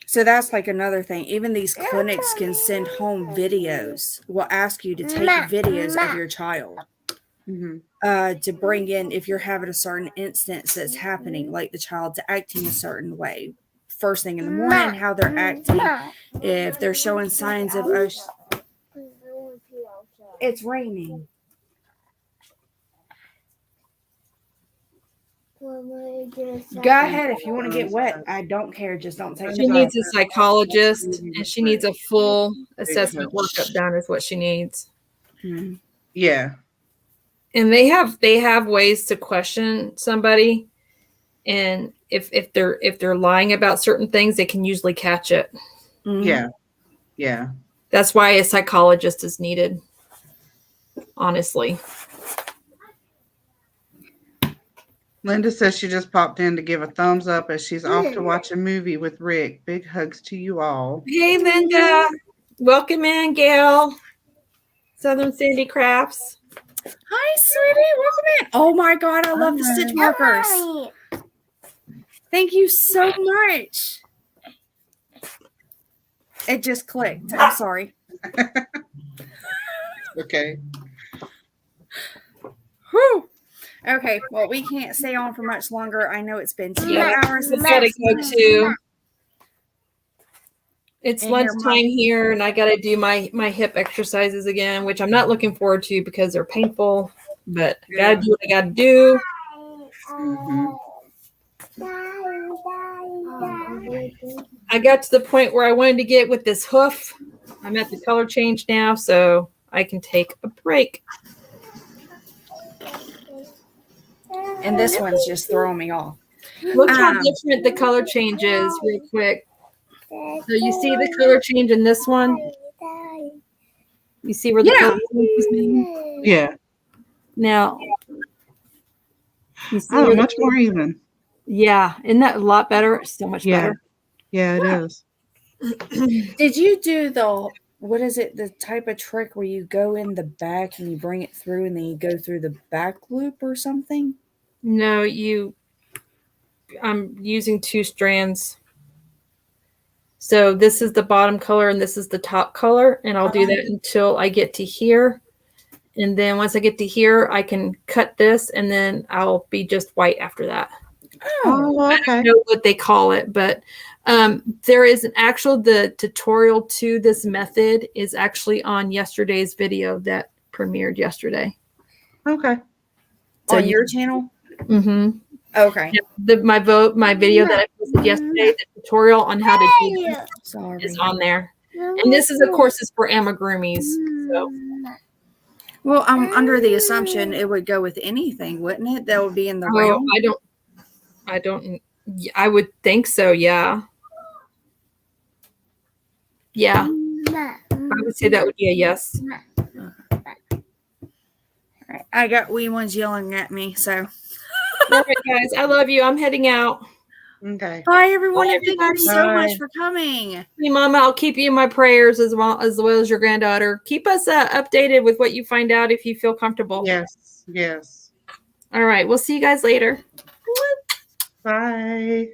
So that's like another thing. Even these clinics can send home videos. Will ask you to take videos of your child to bring in if you're having a certain instance that's happening, like the child's acting a certain way. First thing in the morning, how they're acting, if they're showing signs of it's raining. Go ahead if you want to get wet. I don't care. Just don't take She needs a psychologist, and she needs a full assessment workup done is what she needs. Yeah. And they have ways to question somebody, and if they're lying about certain things, they can usually catch it. Yeah. Yeah. That's why a psychologist is needed, honestly. Linda says she just popped in to give a thumbs up as she's off to watch a movie with Rick. Big hugs to you all. Hey, Linda. Welcome in, Gail. Southern Sandy Crafts. Hi, sweetie. Welcome in. Oh my God, I love the stitch markers. Thank you so much. It just clicked. I'm sorry. Okay. Whew. Okay, well, we can't stay on for much longer. I know it's been 2 hours. I gotta go too. It's And here, lunchtime here, and I gotta do my hip exercises again, which I'm not looking forward to because they're painful. But I gotta do what I gotta do. I got to the point where I wanted to get with this hoof. I'm at the color change now, so I can take a break. And this one's just throwing me off. Look how different the color change is real quick. So you see the color change in this one? You see where the color change is made? Yeah. Now, you see Oh, much more even. Yeah. Isn't that a lot better? So much better. Yeah, it is. Did you do what is it, the type of trick where you go in the back and you bring it through and then you go through the back loop or something? No, I'm using 2 strands. So this is the bottom color and this is the top color. And I'll do that until I get to here. And then once I get to here, I can cut this and then I'll be just white after that. Oh, okay. I don't know what they call it, but there is the tutorial to this method is actually on yesterday's video that premiered yesterday. Okay. So on your channel? Mm-hmm. Okay. My video that I posted yesterday, the tutorial on how to do this is on there. And this is, of course, is for amigurumis. So. Well, I'm under the assumption it would go with anything, wouldn't it? That would be in the realm. I would think so. Yeah. Yeah. I would say that would be a yes. All right. I got wee ones yelling at me, so. All right, guys. I love you. I'm heading out. Okay. Bye, everyone. Bye, Thank you so much for coming. Hey, Mama, I'll keep you in my prayers as well as your granddaughter. Keep us updated with what you find out if you feel comfortable. Yes. Yes. All right. We'll see you guys later. Bye.